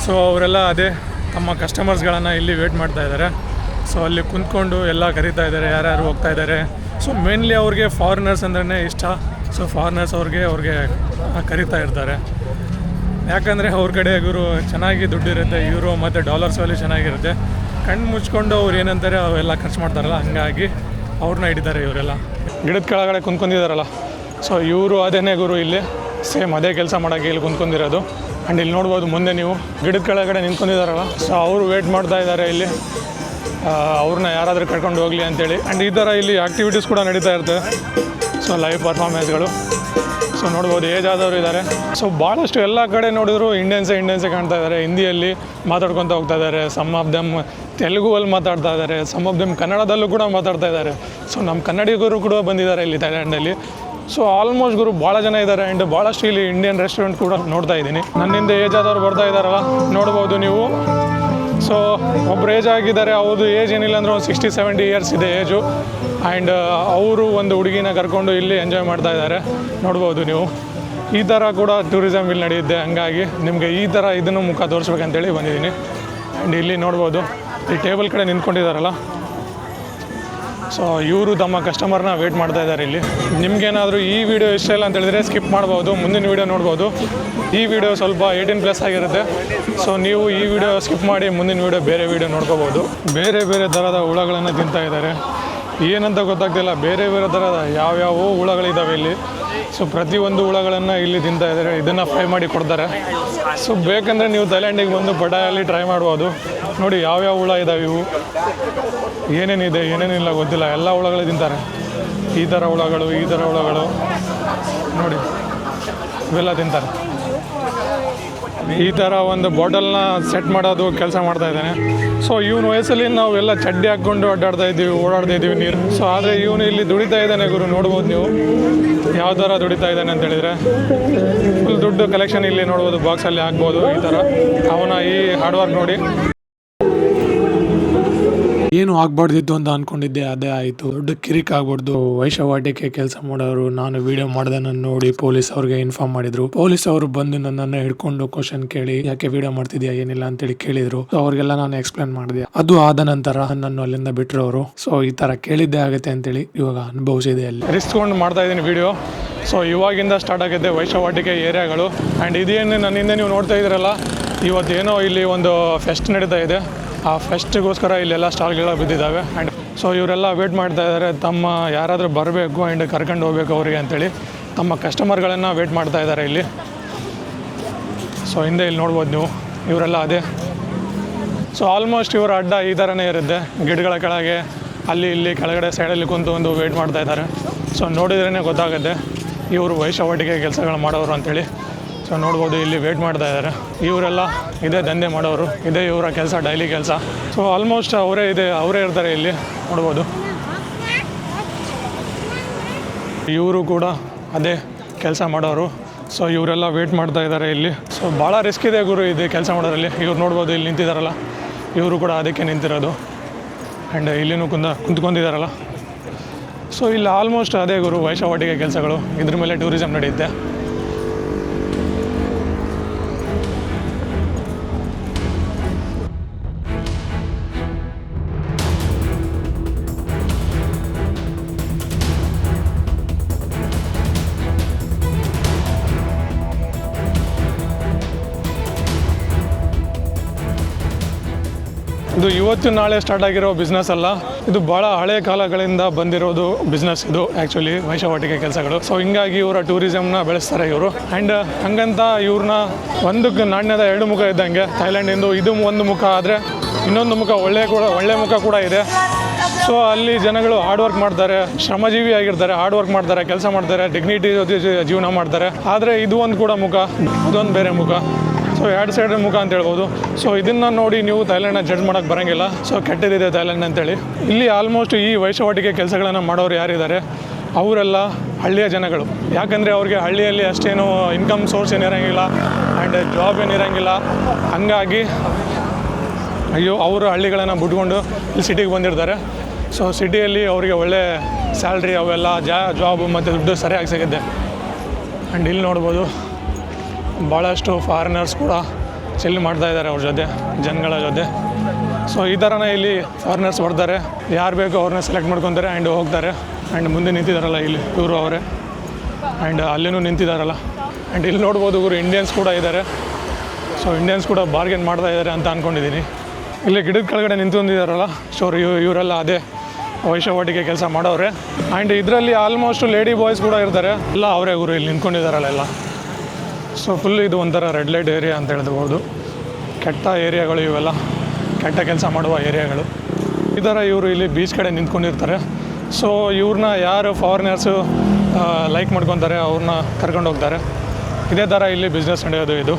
ಸೊ ಅವರೆಲ್ಲ ಅದೇ ತಮ್ಮ ಕಸ್ಟಮರ್ಸ್ಗಳನ್ನು ಇಲ್ಲಿ ವೇಟ್ ಮಾಡ್ತಾ ಇದ್ದಾರೆ. ಸೊ ಅಲ್ಲಿ ಕುಂತ್ಕೊಂಡು ಎಲ್ಲ ಕರೀತಾ ಇದ್ದಾರೆ, ಯಾರ್ಯಾರು ಹೋಗ್ತಾ ಇದ್ದಾರೆ. ಸೊ ಮೇನ್ಲಿ ಅವ್ರಿಗೆ ಫಾರಿನರ್ಸ್ ಅಂದ್ರೆ ಇಷ್ಟ. ಸೊ ಫಾರಿನರ್ಸ್ ಅವ್ರಿಗೆ ಕರೀತಾ ಇರ್ತಾರೆ, ಯಾಕಂದರೆ ಅವ್ರ ಕಡೆ ಇವರು ಚೆನ್ನಾಗಿ ದುಡ್ಡಿರುತ್ತೆ, ಯೂರೋ ಮತ್ತು ಡಾಲರ್ಸಲ್ಲಿ ಚೆನ್ನಾಗಿರುತ್ತೆ. ಕಣ್ಣು ಮುಚ್ಕೊಂಡು ಅವ್ರು ಏನಂತಾರೆ ಅವೆಲ್ಲ ಖರ್ಚು ಮಾಡ್ತಾರಲ್ಲ, ಹಂಗಾಗಿ ಅವ್ರನ್ನ ಹಿಡಿತಾರೆ ಇವರೆಲ್ಲ. ಗಿಡದ ಕೆಳಗಡೆ ಕುಂತ್ಕೊಂಡಿದ್ದಾರಲ್ಲ, ಸೊ ಇವರು ಅದೇನೇ ಗುರು ಇಲ್ಲಿ ಸೇಮ್ ಅದೇ ಕೆಲಸ ಮಾಡೋಕ್ಕೆ ಇಲ್ಲಿ ಕುಂತ್ಕೊಂಡಿರೋದು. ಆ್ಯಂಡ್ ಇಲ್ಲಿ ನೋಡ್ಬೋದು ಮುಂದೆ ನೀವು ಗಿಡದ ಕೆಳಗಡೆ ನಿಂತ್ಕೊಂಡಿದ್ದಾರಲ್ಲ, ಸೊ ಅವರು ವೇಟ್ ಮಾಡ್ತಾ ಇದ್ದಾರೆ ಇಲ್ಲಿ ಅವ್ರನ್ನ ಯಾರಾದರೂ ಕರ್ಕೊಂಡು ಹೋಗಲಿ ಅಂತೇಳಿ. ಆ್ಯಂಡ್ ಈ ಥರ ಇಲ್ಲಿ ಆ್ಯಕ್ಟಿವಿಟೀಸ್ ಕೂಡ ನಡೀತಾ ಇರ್ತದೆ, ಸೊ ಲೈವ್ ಪರ್ಫಾರ್ಮೆನ್ಸ್ಗಳು. ಸೊ ನೋಡ್ಬೋದು ಏಜ್ ಆದವರು ಇದ್ದಾರೆ. ಸೊ ಭಾಳಷ್ಟು ಎಲ್ಲ ಕಡೆ ನೋಡಿದ್ರು ಇಂಡಿಯನ್ಸೇ ಕಾಣ್ತಾ ಇದ್ದಾರೆ. ಹಿಂದಿಯಲ್ಲಿ ಮಾತಾಡ್ಕೊತ ಹೋಗ್ತಾ ಇದ್ದಾರೆ, ಸಮ್ ಆಫ್ ದೆಮ್ ತೆಲುಗುವಲ್ಲಿ ಮಾತಾಡ್ತಾ ಇದ್ದಾರೆ, ಸಮ್ ಆಫ್ ದೆಮ್ ಕನ್ನಡದಲ್ಲೂ ಕೂಡ ಮಾತಾಡ್ತಾ ಇದ್ದಾರೆ. ಸೊ ನಮ್ಮ ಕನ್ನಡಿಗರು ಕೂಡ ಬಂದಿದ್ದಾರೆ ಇಲ್ಲಿ ಥೈಲ್ಯಾಂಡಲ್ಲಿ. ಸೊ ಆಲ್ಮೋಸ್ಟ್ ಗುರು ಭಾಳ ಜನ ಇದ್ದಾರೆ. ಆ್ಯಂಡ್ ಭಾಳಷ್ಟು ಇಲ್ಲಿ ಇಂಡಿಯನ್ ರೆಸ್ಟೋರೆಂಟ್ ಕೂಡ ನೋಡ್ತಾ ಇದ್ದೀನಿ. ನನ್ನಿಂದ ಏಜ್ ಆದವ್ರು ಬರ್ತಾ ಇದ್ದಾರಲ್ಲ, ನೋಡ್ಬೋದು ನೀವು. ಸೊ ಒಬ್ರು ಏಜ್ ಆಗಿದ್ದಾರೆ, ಅವ್ರದ್ದು ಏಜ್ ಏನಿಲ್ಲ ಅಂದರೆ ಒಂದು 60-70 ಇಯರ್ಸ್ ಇದೆ ಏಜು. ಆ್ಯಂಡ್ ಅವರು ಒಂದು ಹುಡುಗಿನ ಕರ್ಕೊಂಡು ಇಲ್ಲಿ ಎಂಜಾಯ್ ಮಾಡ್ತಾ ಇದ್ದಾರೆ, ನೋಡ್ಬೋದು ನೀವು. ಈ ಥರ ಕೂಡ ಟೂರಿಸಮ್ ಇಲ್ಲಿ ನಡೆಯುತ್ತೆ. ಹಂಗಾಗಿ ನಿಮಗೆ ಈ ಥರ ಇದನ್ನು ಮುಖ ತೋರಿಸ್ಬೇಕಂತೇಳಿ ಬಂದಿದ್ದೀನಿ. ಆ್ಯಂಡ್ ಇಲ್ಲಿ ನೋಡ್ಬೋದು ಈ ಟೇಬಲ್ ಕಡೆ ನಿಂತ್ಕೊಂಡಿದ್ದಾರಲ್ಲ, ಸೊ ಇವರು ತಮ್ಮ ಕಸ್ಟಮರ್ನ ವೇಟ್ ಮಾಡ್ತಾ ಇದ್ದಾರೆ ಇಲ್ಲಿ. ನಿಮಗೇನಾದರೂ ಈ ವಿಡಿಯೋ ಇಷ್ಟ ಇಲ್ಲ ಅಂತ ಹೇಳಿದ್ರೆ ಸ್ಕಿಪ್ ಮಾಡ್ಬೋದು, ಮುಂದಿನ ವೀಡಿಯೋ ನೋಡ್ಬೋದು. ಈ ವಿಡಿಯೋ ಸ್ವಲ್ಪ 18+ ಆಗಿರುತ್ತೆ. ಸೊ ನೀವು ಈ ವಿಡಿಯೋ ಸ್ಕಿಪ್ ಮಾಡಿ ಮುಂದಿನ ವೀಡಿಯೋ ಬೇರೆ ವೀಡಿಯೋ ನೋಡ್ಕೋಬೋದು. ಬೇರೆ ಬೇರೆ ಥರದ ಹುಳಗಳನ್ನು ತಿಂತಾ ಇದ್ದಾರೆ, ಏನಂತ ಗೊತ್ತಾಗ್ತಿಲ್ಲ. ಬೇರೆ ಬೇರೆ ಥರದ ಯಾವ್ಯಾವ ಹುಳಗಳಿದ್ದಾವೆ ಇಲ್ಲಿ. ಸೊ ಪ್ರತಿಯೊಂದು ಹುಳಗಳನ್ನು ಇಲ್ಲಿ ತಿಂತಾ ಇದ್ದಾರೆ. ಇದನ್ನು ಫ್ರೈ ಮಾಡಿ ಕೊಡ್ತಾರೆ. ಸೊ ಬೇಕಂದರೆ ನೀವು ಥೈಲ್ಯಾಂಡಿಗೆ ಬಂದು ಪಟಾಯಲ್ಲಿ ಟ್ರೈ ಮಾಡ್ಬೋದು. ನೋಡಿ ಯಾವ್ಯಾವ ಹುಳ ಇದ್ದಾವೆ, ಇವು ಏನೇನಿದೆ ಏನೇನಿಲ್ಲ ಗೊತ್ತಿಲ್ಲ, ಎಲ್ಲ ಹುಳಗಳು ತಿಂತಾರೆ. ಈ ಥರ ಹುಳಗಳು ನೋಡಿ ಇವೆಲ್ಲ ತಿಂತಾರೆ. ಈ ಥರ ಒಂದು ಬಾಟಲ್ನ ಸೆಟ್ ಮಾಡೋದು ಕೆಲಸ ಮಾಡ್ತಾ ಇದ್ದಾನೆ. ಸೊ ಇವನ ವಯಸ್ಸಲ್ಲಿ ನಾವೆಲ್ಲ ಚಡ್ಡಿ ಹಾಕ್ಕೊಂಡು ಓಡಾಡ್ತಾ ಇದ್ದೀವಿ ನೀರು. ಸೊ ಆದರೆ ಇವನು ಇಲ್ಲಿ ದುಡಿತಾ ಇದ್ದಾನೆ ಗುರು, ನೋಡ್ಬೋದು ನೀವು ಯಾವ ಥರ ದುಡಿತಾ ಇದ್ದಾನೆ ಅಂತ ಹೇಳಿದರೆ. ಫುಲ್ ದುಡ್ಡು ಕಲೆಕ್ಷನ್ ಇಲ್ಲಿ ನೋಡ್ಬೋದು, ಬಾಕ್ಸಲ್ಲಿ ಹಾಕ್ಬೋದು. ಈ ಥರ ಅವನ ಈ ಹಾರ್ಡ್ ವರ್ಕ್ ನೋಡಿ. ಏನು ಆಗ್ಬಾರ್ದಿತ್ತು ಅಂತ ಅಂದ್ಕೊಂಡಿದ್ದೆ, ಅದೇ ಆಯಿತು. ದೊಡ್ಡ ಕಿರಿಕ್ ಆಗ್ಬಾರ್ದು. ವೈಶವಾಟಿಕೆ ಕೆಲಸ ಮಾಡೋರು ನಾನು ವಿಡಿಯೋ ಮಾಡ್ದನ್ನ ನೋಡಿ ಪೊಲೀಸ್ ಅವ್ರಿಗೆ ಇನ್ಫಾರ್ಮ್ ಮಾಡಿದ್ರು. ಪೊಲೀಸ್ ಅವರು ಬಂದು ನನ್ನನ್ನು ಹಿಡ್ಕೊಂಡು ಕ್ವಶನ್ ಕೇಳಿ ಯಾಕೆ ವಿಡಿಯೋ ಮಾಡ್ತಿದ್ಯಾ ಏನಿಲ್ಲ ಅಂತೇಳಿ ಕೇಳಿದ್ರು. ಅವ್ರಿಗೆಲ್ಲ ನಾನು ಎಕ್ಸ್ಪ್ಲೇನ್ ಮಾಡಿದೆ. ಅದು ಆದ ನಂತರ ನನ್ನ ಅಲ್ಲಿಂದ ಬಿಟ್ಟರು ಅವರು. ಸೊ ಈ ತರ ಕೇಳಿದ್ದೆ ಆಗುತ್ತೆ ಅಂತೇಳಿ ಇವಾಗ ಅನುಭವಿಸಿದೆ. ಅಲ್ಲಿ ರಿಸ್ಕೊಂಡು ಮಾಡ್ತಾ ಇದ್ದೀನಿ ವಿಡಿಯೋ. ಸೊ ಇವಾಗಿಂದ ಸ್ಟಾರ್ಟ್ ಆಗಿದೆ ವೈಶವಾಟಿಕೆ ಏರಿಯಾಗಳು. ಆ್ಯಂಡ್ ಇದೇನು ನನ್ನಿಂದ ನೀವು ನೋಡ್ತಾ ಇದ್ದೀರಲ್ಲ, ಇವತ್ತೇನೋ ಇಲ್ಲಿ ಒಂದು ಫೆಸ್ಟ್ ನಡೀತಾ ಇದೆ. ಆ ಫೆಸ್ಟಿಗೋಸ್ಕರ ಇಲ್ಲೆಲ್ಲ ಸ್ಟಾಲ್ಗಳು ಬಿದ್ದಿದ್ದಾವೆ. ಆ್ಯಂಡ್ ಸೊ ಇವರೆಲ್ಲ ವೇಟ್ ಮಾಡ್ತಾ ಇದ್ದಾರೆ, ತಮ್ಮ ಯಾರಾದರೂ ಬರಬೇಕು ಆ್ಯಂಡ್ ಕರ್ಕೊಂಡು ಹೋಗ್ಬೇಕು ಅವರಿಗೆ ಅಂತೇಳಿ ತಮ್ಮ ಕಸ್ಟಮರ್ಗಳನ್ನು ವೇಟ್ ಮಾಡ್ತಾ ಇದ್ದಾರೆ ಇಲ್ಲಿ. ಸೊ ಹಿಂದೆ ಇಲ್ಲಿ ನೋಡ್ಬೋದು ನೀವು, ಇವರೆಲ್ಲ ಅದೇ. ಸೊ ಆಲ್ಮೋಸ್ಟ್ ಇವರ ಅಡ್ಡ ಈ ಥರನೇ ಇರುತ್ತೆ, ಗಿಡಗಳ ಕೆಳಗೆ ಅಲ್ಲಿ ಇಲ್ಲಿ ಕೆಳಗಡೆ ಸೈಡಲ್ಲಿ ಕುಂತು ಒಂದು ವೇಟ್ ಮಾಡ್ತಾ ಇದ್ದಾರೆ. ಸೊ ನೋಡಿದ್ರೇ ಗೊತ್ತಾಗುತ್ತೆ ಇವರು ವೈಶವಾಟಿಕೆ ಕೆಲಸಗಳು ಮಾಡೋರು ಅಂತೇಳಿ. ಸೊ ನೋಡ್ಬೋದು ಇಲ್ಲಿ ವೇಟ್ ಮಾಡ್ತಾ ಇದ್ದಾರೆ. ಇವರೆಲ್ಲ ಇದೇ ದಂಧೆ ಮಾಡೋರು, ಇದೇ ಇವರ ಕೆಲಸ, ಡೈಲಿ ಕೆಲಸ. ಸೊ ಆಲ್ಮೋಸ್ಟ್ ಅವರೇ ಇರ್ತಾರೆ ಇಲ್ಲಿ, ನೋಡ್ಬೋದು. ಇವರು ಕೂಡ ಅದೇ ಕೆಲಸ ಮಾಡೋರು. ಸೊ ಇವರೆಲ್ಲ ವೇಟ್ ಮಾಡ್ತಾ ಇದ್ದಾರೆ ಇಲ್ಲಿ. ಸೊ ಭಾಳ ರಿಸ್ಕ್ ಇದೆ ಗುರು ಇದು ಕೆಲಸ ಮಾಡೋದ್ರಲ್ಲಿ. ಇವ್ರು ನೋಡ್ಬೋದು ಇಲ್ಲಿ ನಿಂತಿದ್ದಾರಲ್ಲ, ಇವರು ಕೂಡ ಅದಕ್ಕೆ ನಿಂತಿರೋದು. ಆ್ಯಂಡ್ ಇಲ್ಲಿನೂ ಕುಂತ್ಕೊಂಡಿದ್ದಾರಲ್ಲ. ಸೊ ಇಲ್ಲಿ ಆಲ್ಮೋಸ್ಟ್ ಅದೇ ಗುರು ವೈಶವಾಟಿಕೆ ಕೆಲಸಗಳು, ಇದ್ರ ಮೇಲೆ ಟೂರಿಸಮ್ ನಡೆಯುತ್ತೆ. ಇದು ಇವತ್ತು ನಾಳೆ ಸ್ಟಾರ್ಟ್ ಆಗಿರೋ ಬಿಸ್ನೆಸ್ ಅಲ್ಲ, ಇದು ಭಾಳ ಹಳೆ ಕಾಲಗಳಿಂದ ಬಂದಿರೋದು ಬಿಸ್ನೆಸ್ ಇದು ಆ್ಯಕ್ಚುಲಿ ವೈಶವಾಟಿಕೆ ಕೆಲಸಗಳು. ಸೊ ಹಿಂಗಾಗಿ ಇವರ ಟೂರಿಸಮ್ನ ಬೆಳೆಸ್ತಾರೆ ಇವರು. ಆ್ಯಂಡ್ ಹಂಗಂತ ಇವ್ರನ್ನ ಒಂದಕ್ಕೆ ನಾಣ್ಯದ ಎರಡು ಮುಖ ಇದ್ದಂಗೆ. ಥೈಲ್ಯಾಂಡಿಂದು ಇದು ಒಂದು ಮುಖ ಆದರೆ ಇನ್ನೊಂದು ಮುಖ ಒಳ್ಳೆ ಮುಖ ಕೂಡ ಇದೆ. ಸೊ ಅಲ್ಲಿ ಜನಗಳು ಹಾರ್ಡ್ ವರ್ಕ್ ಮಾಡ್ತಾರೆ, ಶ್ರಮಜೀವಿ ಆಗಿರ್ತಾರೆ, ಹಾರ್ಡ್ ವರ್ಕ್ ಮಾಡ್ತಾರೆ, ಕೆಲಸ ಮಾಡ್ತಾರೆ, ಡಿಗ್ನಿಟಿ ಜೊತೆ ಜೀವನ ಮಾಡ್ತಾರೆ. ಆದರೆ ಇದು ಒಂದು ಕೂಡ ಮುಖ, ಇದೊಂದು ಬೇರೆ ಮುಖ. ಸೊ ಎರಡು ಸೈಡ್ ಮುಖ ಅಂತ ಹೇಳ್ಬೋದು. ಸೊ ಇದನ್ನು ನೋಡಿ ನೀವು ಥೈಲ್ಯಾಂಡ್ನ ಜಡ್ಜ್ ಮಾಡೋಕ್ಕೆ ಬರೋಂಗಿಲ್ಲ. ಸೊ ಕೆಟ್ಟದಿದೆ ಥೈಲ್ಯಾಂಡ್ ಅಂತೇಳಿ. ಇಲ್ಲಿ ಆಲ್ಮೋಸ್ಟ್ ಈ ವೈಶವಾಟಿಕೆ ಕೆಲಸಗಳನ್ನು ಮಾಡೋರು ಯಾರಿದ್ದಾರೆ ಅವರೆಲ್ಲ ಹಳ್ಳಿಯ ಜನಗಳು. ಯಾಕಂದರೆ ಅವ್ರಿಗೆ ಹಳ್ಳಿಯಲ್ಲಿ ಅಷ್ಟೇನು ಇನ್ಕಮ್ ಸೋರ್ಸ್ ಏನಿರೋಂಗಿಲ್ಲ ಆ್ಯಂಡ್ ಜಾಬ್ ಏನಿರೋಂಗಿಲ್ಲ. ಹಂಗಾಗಿ ಅವರು ಹಳ್ಳಿಗಳನ್ನು ಬಿಟ್ಕೊಂಡು ಇಲ್ಲಿ ಸಿಟಿಗೆ ಬಂದಿರ್ತಾರೆ. ಸೊ ಸಿಟಿಯಲ್ಲಿ ಅವರಿಗೆ ಒಳ್ಳೆ ಸ್ಯಾಲ್ರಿ ಅವೆಲ್ಲ ಜಾಬ್ ಮತ್ತು ದುಡ್ಡು ಸರಿಯಾಗಿ ಸಿಗುತ್ತೆ. ಆ್ಯಂಡ್ ಇಲ್ಲಿ ನೋಡ್ಬೋದು ಭಾಳಷ್ಟು ಫಾರಿನರ್ಸ್ ಕೂಡ ಚಿಲ್ ಮಾಡ್ತಾ ಇದ್ದಾರೆ ಅವ್ರ ಜೊತೆ, ಜನಗಳ ಜೊತೆ. ಸೊ ಈ ಥರನೇ ಇಲ್ಲಿ ಫಾರಿನರ್ಸ್ ಬರ್ತಾರೆ, ಯಾರು ಬೇಕೋ ಅವ್ರನ್ನ ಸೆಲೆಕ್ಟ್ ಮಾಡ್ಕೊತಾರೆ ಆ್ಯಂಡ್ ಹೋಗ್ತಾರೆ. ಆ್ಯಂಡ್ ಮುಂದೆ ನಿಂತಿದ್ದಾರಲ್ಲ ಇಲ್ಲಿ ಇವರು ಅವರೇ, ಆ್ಯಂಡ್ ಅಲ್ಲಿನೂ ನಿಂತಿದ್ದಾರಲ್ಲ. ಆ್ಯಂಡ್ ಇಲ್ಲಿ ನೋಡ್ಬೋದು ಇವರು ಇಂಡಿಯನ್ಸ್ ಕೂಡ ಇದ್ದಾರೆ. ಸೊ ಇಂಡಿಯನ್ಸ್ ಕೂಡ ಬಾರ್ಗೇನ್ ಮಾಡ್ತಾ ಇದ್ದಾರೆ ಅಂತ ಅಂದ್ಕೊಂಡಿದ್ದೀನಿ. ಇಲ್ಲಿ ಗಿಡದ ಕೆಳಗಡೆ ನಿಂತ್ಕೊಂಡಿದ್ದಾರಲ್ಲ, ಸೊ ಇವರೆಲ್ಲ ಅದೇ ವೈಶವಾಟಿಕೆ ಕೆಲಸ ಮಾಡೋರೆ. ಆ್ಯಂಡ್ ಇದರಲ್ಲಿ ಆಲ್ಮೋಸ್ಟ್ ಲೇಡಿ ಬಾಯ್ಸ್ ಕೂಡ ಇರ್ತಾರೆ, ಎಲ್ಲ ಅವರೇ ಗುರು ಇಲ್ಲಿ ನಿಂತ್ಕೊಂಡಿದ್ದಾರಲ್ಲ ಎಲ್ಲ. ಸೊ ಫುಲ್ ಇದು ಒಂಥರ ರೆಡ್ ಲೈಟ್ ಏರಿಯಾ ಅಂತ ಹೇಳ್ಬೋದು. ಕೆಟ್ಟ ಏರಿಯಾಗಳು ಇವೆಲ್ಲ, ಕೆಟ್ಟ ಕೆಲಸ ಮಾಡುವ ಏರಿಯಾಗಳು. ಈ ಥರ ಇವರು ಇಲ್ಲಿ ಬೀಚ್ ಕಡೆ ನಿಂತ್ಕೊಂಡಿರ್ತಾರೆ. ಸೊ ಇವ್ರನ್ನ ಯಾರು ಫಾರಿನರ್ಸು ಲೈಕ್ ಮಾಡ್ಕೊತಾರೆ ಅವ್ರನ್ನ ಕರ್ಕೊಂಡು ಹೋಗ್ತಾರೆ. ಇದೇ ಥರ ಇಲ್ಲಿ ಬಿಸ್ನೆಸ್ ನಡೆಯೋದು ಇದು.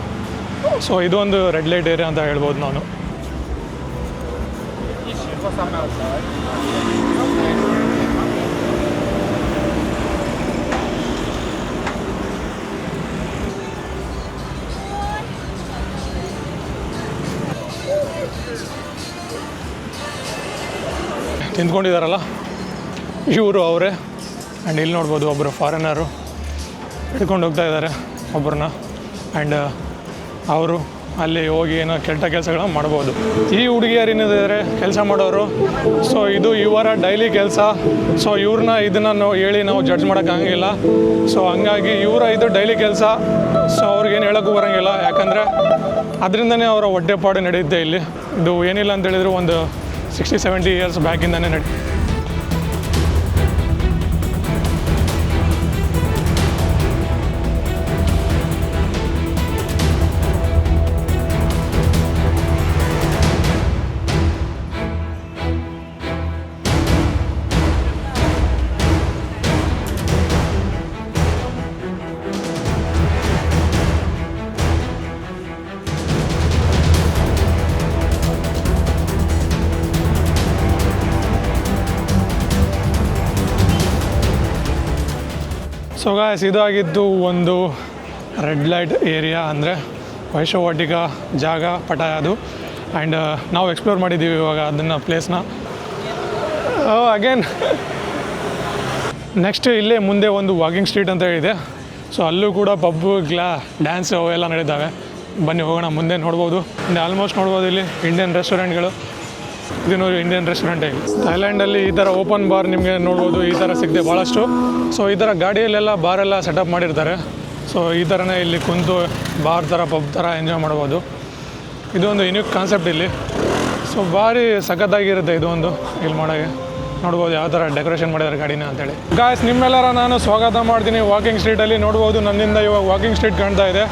ಸೊ ಇದು ಒಂದು ರೆಡ್ ಲೈಟ್ ಏರಿಯಾ ಅಂತ ಹೇಳ್ಬೋದು ನಾನು. ತಿಂದ್ಕೊಂಡಿದ್ದಾರಲ್ಲ ಇವರು ಅವರೇ. ಆ್ಯಂಡ್ ಇಲ್ಲಿ ನೋಡ್ಬೋದು ಒಬ್ಬರು ಫಾರಿನರು ಹಿಡ್ಕೊಂಡು ಹೋಗ್ತಾ ಇದ್ದಾರೆ ಒಬ್ಬರನ್ನ. ಆ್ಯಂಡ್ ಅವರು ಅಲ್ಲಿ ಹೋಗಿ ಏನೋ ಕೆಟ್ಟ ಕೆಲಸಗಳನ್ನ ಮಾಡ್ಬೋದು. ಈ ಹುಡುಗಿಯರೇನಿದ್ದಾರೆ ಕೆಲಸ ಮಾಡೋರು, ಸೊ ಇದು ಇವರ ಡೈಲಿ ಕೆಲಸ. ಸೊ ಇವ್ರನ್ನ ಇದನ್ನು ಹೇಳಿ ನಾವು ಜಡ್ಜ್ ಮಾಡೋಕ್ಕಾಗಂಗಿಲ್ಲ. ಸೊ ಹಂಗಾಗಿ ಇವರ ಇದು ಡೈಲಿ ಕೆಲಸ. ಸೊ ಅವ್ರಿಗೇನು ಹೇಳೋಕ್ಕೂ ಬರೋಂಗಿಲ್ಲ, ಯಾಕಂದರೆ ಅದರಿಂದನೇ ಅವರ ಹೊಟ್ಟೆಪಾಡು ನಡೆಯುತ್ತೆ ಇಲ್ಲಿ. ಇದು ಏನಿಲ್ಲ ಅಂತ ಹೇಳಿದ್ರು ಒಂದು 60-70 ಇಯರ್ಸ್ ಬ್ಯಾಕಿಂದನೇ ಸೊ ಗಾಯ್ಸ್, ಇದಾಗಿದ್ದು ಒಂದು ರೆಡ್ ಲೈಟ್ ಏರಿಯಾ, ಅಂದರೆ ವೈಶವಾಟಿಕ ಜಾಗ ಪಟಾಯ ಅದು. ಆ್ಯಂಡ್ ನಾವು ಎಕ್ಸ್ಪ್ಲೋರ್ ಮಾಡಿದ್ದೀವಿ ಇವಾಗ ಅದನ್ನು ಪ್ಲೇಸ್ನ. ಅಗೇನ್ ನೆಕ್ಸ್ಟ್ ಇಲ್ಲೇ ಮುಂದೆ ಒಂದು ವಾಕಿಂಗ್ ಸ್ಟ್ರೀಟ್ ಅಂತ ಇದೆ. ಸೊ ಅಲ್ಲೂ ಕೂಡ ಪಬ್ಬು ಡ್ಯಾನ್ಸ್ ಅವೆಲ್ಲ ನಡೀತಾವೆ. ಬನ್ನಿ ಹೋಗೋಣ, ಮುಂದೆ ನೋಡ್ಬೋದು. ಆಲ್ಮೋಸ್ಟ್ ನೋಡ್ಬೋದು ಇಲ್ಲಿ ಇಂಡಿಯನ್ ರೆಸ್ಟೋರೆಂಟ್ಗಳು. ಇದು ನೋಡಿ ಇಂಡಿಯನ್ ರೆಸ್ಟೋರೆಂಟೇ. ಥೈಲ್ಯಾಂಡಲ್ಲಿ ಈ ಥರ ಓಪನ್ ಬಾರ್ ನಿಮಗೆ ನೋಡ್ಬೋದು, ಈ ಥರ ಸಿಗುತ್ತೆ ಭಾಳಷ್ಟು. ಸೊ ಈ ಥರ ಗಾಡಿಯಲ್ಲೆಲ್ಲ ಬಾರೆಲ್ಲ ಸೆಟಪ್ ಮಾಡಿರ್ತಾರೆ. ಸೊ ಈ ಥರನೇ ಇಲ್ಲಿ ಕುಂತು ಬಾರ್ ಥರ ಪಬ್ ಥರ ಎಂಜಾಯ್ ಮಾಡ್ಬೋದು. ಇದೊಂದು ಯುನಿಕ್ ಕಾನ್ಸೆಪ್ಟ್ ಇಲ್ಲಿ. ಸೊ ಭಾರಿ ಸಖತ್ತಾಗಿರುತ್ತೆ ಇದು ಒಂದು ಇಲ್ಲಿ ಮಾಡೋಕ್ಕೆ. ನೋಡ್ಬೋದು ಯಾವ ಥರ ಡೆಕೋರೇಷನ್ ಮಾಡಿದ್ದಾರೆ ಗಾಡಿನ ಅಂತೇಳಿ. ಗಾಯ್ಸ್, ನಿಮ್ಮೆಲ್ಲರ ನಾನು ಸ್ವಾಗತ ಮಾಡ್ತೀನಿ ವಾಕಿಂಗ್ ಸ್ಟ್ರೀಟಲ್ಲಿ. ನೋಡ್ಬೋದು ನನ್ನಿಂದ ಇವಾಗ ವಾಕಿಂಗ್ ಸ್ಟ್ರೀಟ್ ಕಾಣ್ತಾ ಇದೆ.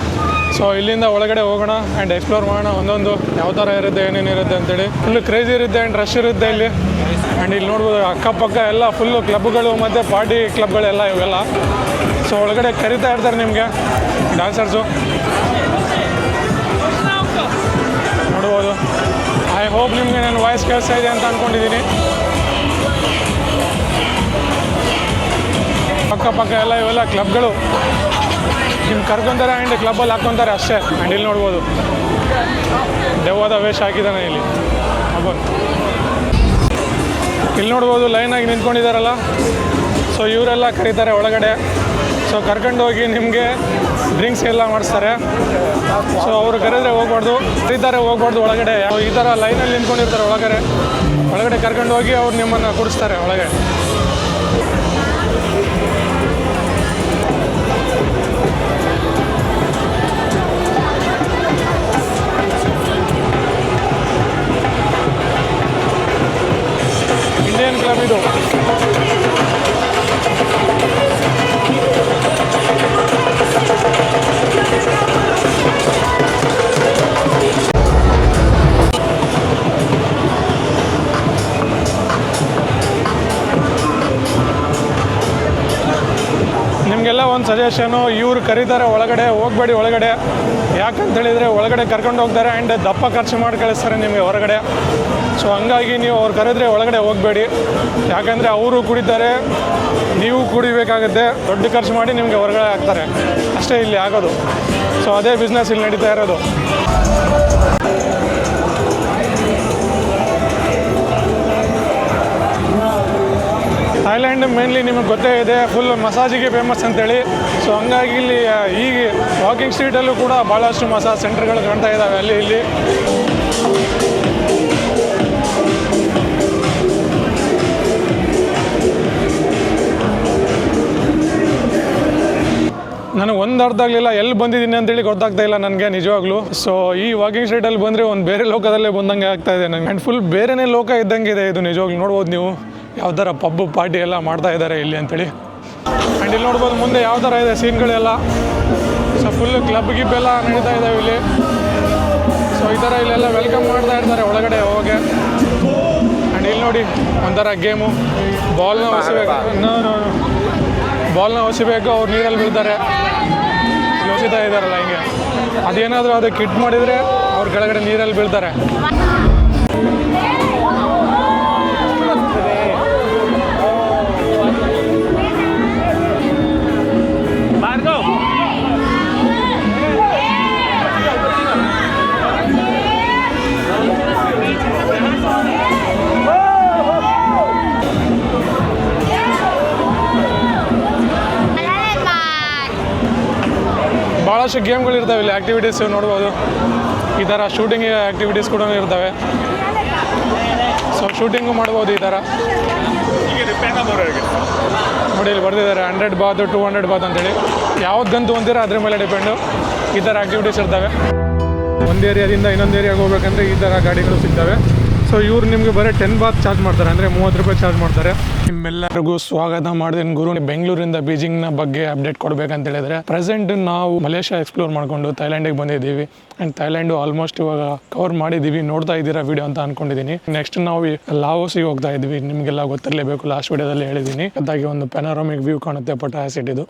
ಸೊ ಇಲ್ಲಿಂದ ಒಳಗಡೆ ಹೋಗೋಣ ಆ್ಯಂಡ್ ಎಕ್ಸ್ಪ್ಲೋರ್ ಮಾಡೋಣ ಒಂದೊಂದು ಯಾವ ಥರ ಇರುತ್ತೆ, ಏನೇನಿರುತ್ತೆ ಅಂತೇಳಿ. ಫುಲ್ ಕ್ರೇಜಿ ಇರುತ್ತೆ ಆ್ಯಂಡ್ ರಶ್ ಇರುತ್ತೆ ಇಲ್ಲಿ. ಆ್ಯಂಡ್ ಇಲ್ಲಿ ನೋಡ್ಬೋದು ಅಕ್ಕಪಕ್ಕ ಎಲ್ಲ ಫುಲ್ಲು ಕ್ಲಬ್ಗಳು ಮತ್ತು ಪಾರ್ಟಿ ಕ್ಲಬ್ಗಳೆಲ್ಲ ಇವೆಲ್ಲ. ಸೊ ಒಳಗಡೆ ಕರಿತಾ ಇರ್ತಾರೆ ನಿಮಗೆ ಡ್ಯಾನ್ಸರ್ಸು, ನೋಡ್ಬೋದು. ಐ ಹೋಪ್ ನಿಮಗೆ ನನ್ನ ವಾಯ್ಸ್ ಕೇಳಿಸ್ತಾ ಇದೆ ಅಂತ ಅಂದ್ಕೊಂಡಿದ್ದೀನಿ. ಪಕ್ಕ ಎಲ್ಲ ಇವೆಲ್ಲ ಕ್ಲಬ್ಗಳು ನಿಮ್ಗೆ ಕರ್ಕೊತಾರೆ ಆ್ಯಂಡ್ ಕ್ಲಬ್ಬಲ್ಲಿ ಹಾಕ್ಕೊತಾರೆ ಅಷ್ಟೇ. ಆ್ಯಂಡ್ ಇಲ್ಲಿ ನೋಡ್ಬೋದು ದೆವ್ವದ ವೇಷ ಹಾಕಿದ್ದಾನೆ ಇಲ್ಲಿ ಹಬ್ಬ. ಇಲ್ಲಿ ನೋಡ್ಬೋದು ಲೈನಾಗಿ ನಿಂತ್ಕೊಂಡಿದ್ದಾರಲ್ಲ. ಸೊ ಇವರೆಲ್ಲ ಕರೀತಾರೆ ಒಳಗಡೆ. ಸೊ ಕರ್ಕೊಂಡು ಹೋಗಿ ನಿಮಗೆ ಡ್ರಿಂಕ್ಸ್ ಎಲ್ಲ ಮಾಡಿಸ್ತಾರೆ. ಸೊ ಅವರು ಕರೆದ್ರೆ ಹೋಗ್ಬಾರ್ದು, ಕರೀತಾರೆ ಹೋಗ್ಬಾರ್ದು ಒಳಗಡೆ. ಈ ಥರ ಲೈನಲ್ಲಿ ನಿಂತ್ಕೊಂಡಿರ್ತಾರೆ ಒಳಗಡೆ ಕರ್ಕೊಂಡು ಹೋಗಿ ಅವ್ರು ನಿಮ್ಮನ್ನು ಕುಡಿಸ್ತಾರೆ ಒಳಗೆ. ಇಂಡಿಯನ್ ಕ್ಲಬ್ ಇದು. ನಿಮಗೆಲ್ಲ ಒಂದು ಸಜೆಷನು, ಇವ್ರು ಕರೀತಾರೆ ಒಳಗಡೆ ಹೋಗಬೇಡಿ ಒಳಗಡೆ. ಯಾಕಂತ ಹೇಳಿದರೆ ಒಳಗಡೆ ಕರ್ಕೊಂಡು ಹೋಗ್ತಾರೆ ಆ್ಯಂಡ್ ದಪ್ಪ ಖರ್ಚು ಮಾಡಿ ಕಳಿಸ್ತಾರೆ ನಿಮಗೆ ಹೊರಗಡೆ. ಸೊ ಹಂಗಾಗಿ ನೀವು ಅವ್ರು ಕರೆದ್ರೆ ಒಳಗಡೆ ಹೋಗಬೇಡಿ. ಯಾಕಂದರೆ ಅವರು ಕುಡಿತಾರೆ, ನೀವು ಕುಡಿಬೇಕಾಗುತ್ತೆ. ದೊಡ್ಡ ಖರ್ಚು ಮಾಡಿ ನಿಮಗೆ ಹೊರಗಡೆ ಹಾಕ್ತಾರೆ ಅಷ್ಟೇ ಇಲ್ಲಿ ಆಗೋದು. ಸೊ ಅದೇ ಬಿಸ್ನೆಸ್ ಇಲ್ಲಿ ನಡೀತಾ ಇರೋದು. ಥೈಲ್ಯಾಂಡ್ ಮೇನ್ಲಿ ನಿಮಗೆ ಗೊತ್ತೇ ಇದೆ, ಫುಲ್ ಮಸಾಜಿಗೆ ಫೇಮಸ್ ಅಂತೇಳಿ. ಸೊ ಹಂಗಾಗಿ ಇಲ್ಲಿ ಈ ವಾಕಿಂಗ್ ಸ್ಟ್ರೀಟಲ್ಲೂ ಕೂಡ ಭಾಳಷ್ಟು ಮಸಾಜ್ ಸೆಂಟರ್ಗಳು ಕಾಣ್ತಾ ಇದ್ದಾವೆ ಅಲ್ಲಿ ಇಲ್ಲಿ. ನನಗೆ ಒಂದು ಅರ್ಥ ಆಗಲಿಲ್ಲ ಎಲ್ಲಿ ಬಂದಿದ್ದೀನಿ ಅಂತೇಳಿ ಗೊತ್ತಾಗ್ತಾ ಇಲ್ಲ ನನಗೆ ನಿಜವಾಗ್ಲೂ. ಸೊ ಈ ವಾಕಿಂಗ್ ಸ್ಟ್ರೀಟಲ್ಲಿ ಬಂದರೆ ಒಂದು ಬೇರೆ ಲೋಕದಲ್ಲೇ ಬಂದಂಗೆ ಆಗ್ತಾ ಇದೆ ನನಗೆ. ಆ್ಯಂಡ್ ಫುಲ್ ಬೇರೆನೇ ಲೋಕ ಇದ್ದಂಗೆ ಇದೆ ಇದು ನಿಜವಾಗ್ಲೂ. ನೋಡ್ಬೋದು ನೀವು ಯಾವ ಥರ ಪಬ್ಬು ಪಾರ್ಟಿ ಎಲ್ಲ ಮಾಡ್ತಾ ಇದ್ದಾರೆ ಇಲ್ಲಿ ಅಂತೇಳಿ. ಆ್ಯಂಡ್ ಇಲ್ಲಿ ನೋಡ್ಬೋದು ಮುಂದೆ ಯಾವ ಥರ ಇದೆ ಸೀನ್ಗಳೆಲ್ಲ. ಸೊ ಫುಲ್ಲು ಕ್ಲಬ್ ಗಿಬ್ ಎಲ್ಲ ನಡೀತಾ ಇದ್ದಾವೆ ಇಲ್ಲಿ. ಸೊ ಈ ಥರ ಇಲ್ಲೆಲ್ಲ ವೆಲ್ಕಮ್ ಮಾಡ್ತಾ ಇರ್ತಾರೆ ಒಳಗಡೆ ಹೋಗಿ. ಆ್ಯಂಡ್ ಇಲ್ಲಿ ನೋಡಿ ಒಂಥರ ಗೇಮು, ಬಾಲ್ನ ಹೊಸಿಬೇಕು ಅವ್ರು ನೀರಲ್ಲಿ ಬೀಳ್ತಾರೆ. ಇಲ್ಲಿ ಹೊಸಿತಾ ಇದ್ದಾರಲ್ಲ ಹಿಂಗೆ, ಅದೇನಾದರೂ ಅದಕ್ಕೆ ಹಿಟ್ ಮಾಡಿದರೆ ಅವ್ರ ಕೆಳಗಡೆ ನೀರಲ್ಲಿ ಬೀಳ್ತಾರೆ. ಭಾಳಷ್ಟು ಗೇಮ್ಗಳು ಇರ್ತವೆ ಇಲ್ಲಿ, ಆ್ಯಕ್ಟಿವಿಟೀಸ್ ನೋಡ್ಬೋದು. ಈ ಥರ ಶೂಟಿಂಗ್ ಆ್ಯಕ್ಟಿವಿಟೀಸ್ ಕೂಡ ಇರ್ತವೆ. ಸೊ ಶೂಟಿಂಗು ಮಾಡ್ಬೋದು ಈ ಥರ. ನೋಡಿ ಇಲ್ಲಿ ಬರ್ತಿದ್ದಾರೆ 100 ಬಾತ್ 200 ಬಾತ್ ಅಂತೇಳಿ. ಯಾವ್ದು ಗಂತು ಅಂತೀರ ಅದ್ರ ಮೇಲೆ ಡಿಪೆಂಡು. ಈ ಥರ ಆ್ಯಕ್ಟಿವಿಟೀಸ್ ಇರ್ತವೆ. ಒಂದು ಏರಿಯಾದಿಂದ ಇನ್ನೊಂದು ಏರಿಯಾಗೆ ಹೋಗ್ಬೇಕಂದ್ರೆ ಈ ಥರ ಗಾಡಿಗಳು ಸಿಗ್ತವೆ. ಸೊ ಇವ್ರು ನಿಮಗೆ ಬರೀ 10 ಬಾತ್ ಚಾರ್ಜ್ ಮಾಡ್ತಾರೆ, ಅಂದರೆ 30 ರೂಪಾಯಿ ಚಾರ್ಜ್ ಮಾಡ್ತಾರೆ. ನಿಮ್ಮೆಲ್ಲರಿಗೂ ಸ್ವಾಗತ ಮಾಡಿದ್ದೀನಿ ಗುರು. ಬೆಂಗಳೂರಿಂದ ಬೀಜಿಂಗ್ನ ಬಗ್ಗೆ ಅಪ್ಡೇಟ್ ಕೊಡಬೇಕಂತ ಹೇಳಿದ್ರೆ, ಪ್ರೆಸೆಂಟ್ ನಾವು ಮಲೇಷ್ಯಾ ಎಕ್ಸ್ಪ್ಲೋರ್ ಮಾಡಿಕೊಂಡು ಥೈಲ್ಯಾಂಡಿಗೆ ಬಂದಿದ್ದೀವಿ. ಆ್ಯಂಡ್ ಥೈಲ್ಯಾಂಡು ಆಲ್ಮೋಸ್ಟ್ ಇವಾಗ ಕವರ್ ಮಾಡಿದ್ದೀವಿ, ನೋಡ್ತಾ ಇದ್ದೀರಾ ವಿಡಿಯೋ ಅಂತ ಅಂದ್ಕೊಂಡಿದ್ದೀನಿ. ನೆಕ್ಸ್ಟ್ ನಾವು ಲಾವೋಸಿಗೆ ಹೋಗ್ತಾ ಇದ್ವಿ, ನಿಮಗೆಲ್ಲ ಗೊತ್ತಿರಲೇಬೇಕು, ಲಾಸ್ಟ್ ವಿಡಿಯೋದಲ್ಲಿ ಹೇಳಿದ್ದೀನಿ. ಅದಾಗಿ ಒಂದು ಪೆನಾರಾಮಿಕ್ ವ್ಯೂ ಕಾಣುತ್ತೆ ಪಟಾಯ ಸಿಟಿದು.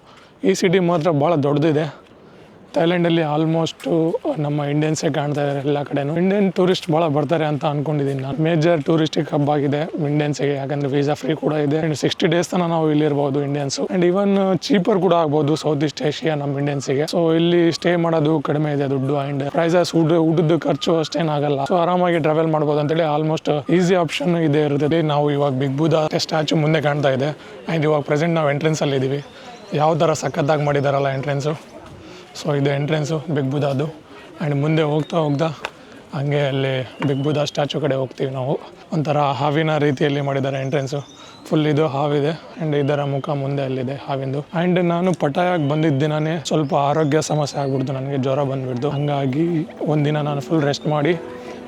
ಈ ಸಿಟಿ ಮಾತ್ರ ಭಾಳ ದೊಡ್ಡದಿದೆ. ಥೈಲ್ಯಾಂಡಲ್ಲಿ ಆಲ್ಮೋಸ್ಟು ನಮ್ಮ ಇಂಡಿಯನ್ಸೇ ಕಾಣ್ತಾ ಇದ್ದಾರೆ ಎಲ್ಲ ಕಡೆನೂ. ಇಂಡಿಯನ್ ಟೂರಿಸ್ಟ್ ಭಾಳ ಬರ್ತಾರೆ ಅಂತ ಅಂದ್ಕೊಂಡಿದ್ದೀನಿ ನಾನು. ಮೇಜರ್ ಟೂರಿಸ್ಟಿಕ್ ಹಬ್ ಆಗಿದೆ ಇಂಡಿಯನ್ಸಿಗೆ, ಯಾಕಂದರೆ ವೀಸಾ ಫ್ರೀ ಕೂಡ ಇದೆ. ಆ್ಯಂಡ್ 60 days ತನಕ ನಾವು ಇಲ್ಲಿರ್ಬೋದು ಇಂಡಿಯನ್ಸು. ಆ್ಯಂಡ್ ಈವನ್ ಚೀಪರ್ ಕೂಡ ಆಗ್ಬೋದು ಸೌತ್ ಈಸ್ಟ್ ಏಷ್ಯಾ ನಮ್ಮ ಇಂಡಿಯನ್ಸಿಗೆ. ಸೊ ಇಲ್ಲಿ ಸ್ಟೇ ಮಾಡೋದು ಕಡಿಮೆ ಇದೆ ದುಡ್ಡು. ಆ್ಯಂಡ್ ಪ್ರೈಸಸ್ ಊಟದ ಖರ್ಚು ಅಷ್ಟೇನಾಗಲ್ಲ. ಸೊ ಆರಾಮಾಗಿ ಟ್ರಾವೆಲ್ ಮಾಡ್ಬೋದು ಅಂತೇಳಿ ಆಲ್ಮೋಸ್ಟ್ ಈಸಿ ಆಪ್ಷನ್ ಇದೆ ಇರ್ತದೆ. ನಾವು ಇವಾಗ ಬಿಗ್ ಬುದ್ಧ ಸ್ಟ್ಯಾಚು ಮುಂದೆ ಕಾಣ್ತಾ ಇದೆ. ಆ್ಯಂಡ್ ಇವಾಗ ಪ್ರೆಸೆಂಟ್ ನಾವು ಎಂಟ್ರೆನ್ಸಲ್ಲಿ ಇದ್ದೀವಿ. ಯಾವ ಥರ ಸಖತ್ತಾಗಿ ಮಾಡಿದಾರಲ್ಲ ಎಂಟ್ರೆನ್ಸು. ಸೊ ಇದು ಎಂಟ್ರೆನ್ಸು ಬಿಗ್ ಬುದ್ಧದು. ಆ್ಯಂಡ್ ಮುಂದೆ ಹೋಗ್ತಾ ಹಂಗೆ ಅಲ್ಲಿ ಬಿಗ್ ಬುದ್ಧ ಸ್ಟ್ಯಾಚು ಕಡೆ ಹೋಗ್ತೀವಿ ನಾವು. ಒಂಥರ ಹಾವಿನ ರೀತಿಯಲ್ಲಿ ಮಾಡಿದ್ದಾರೆ ಎಂಟ್ರೆನ್ಸು. ಫುಲ್ ಇದು ಹಾವಿದೆ. ಆ್ಯಂಡ್ ಇದರ ಮುಖ ಮುಂದೆ ಅಲ್ಲಿದೆ ಹಾವಿಂದು. ಆ್ಯಂಡ್ ನಾನು ಪಟಾಯಾಗಿ ಬಂದಿದ್ದ ದಿನವೇ ಸ್ವಲ್ಪ ಆರೋಗ್ಯ ಸಮಸ್ಯೆ ಆಗ್ಬಿಡ್ತು, ನನಗೆ ಜ್ವರ ಬಂದುಬಿಡ್ತು. ಹಾಗಾಗಿ ಒಂದಿನ ನಾನು ಫುಲ್ ರೆಸ್ಟ್ ಮಾಡಿ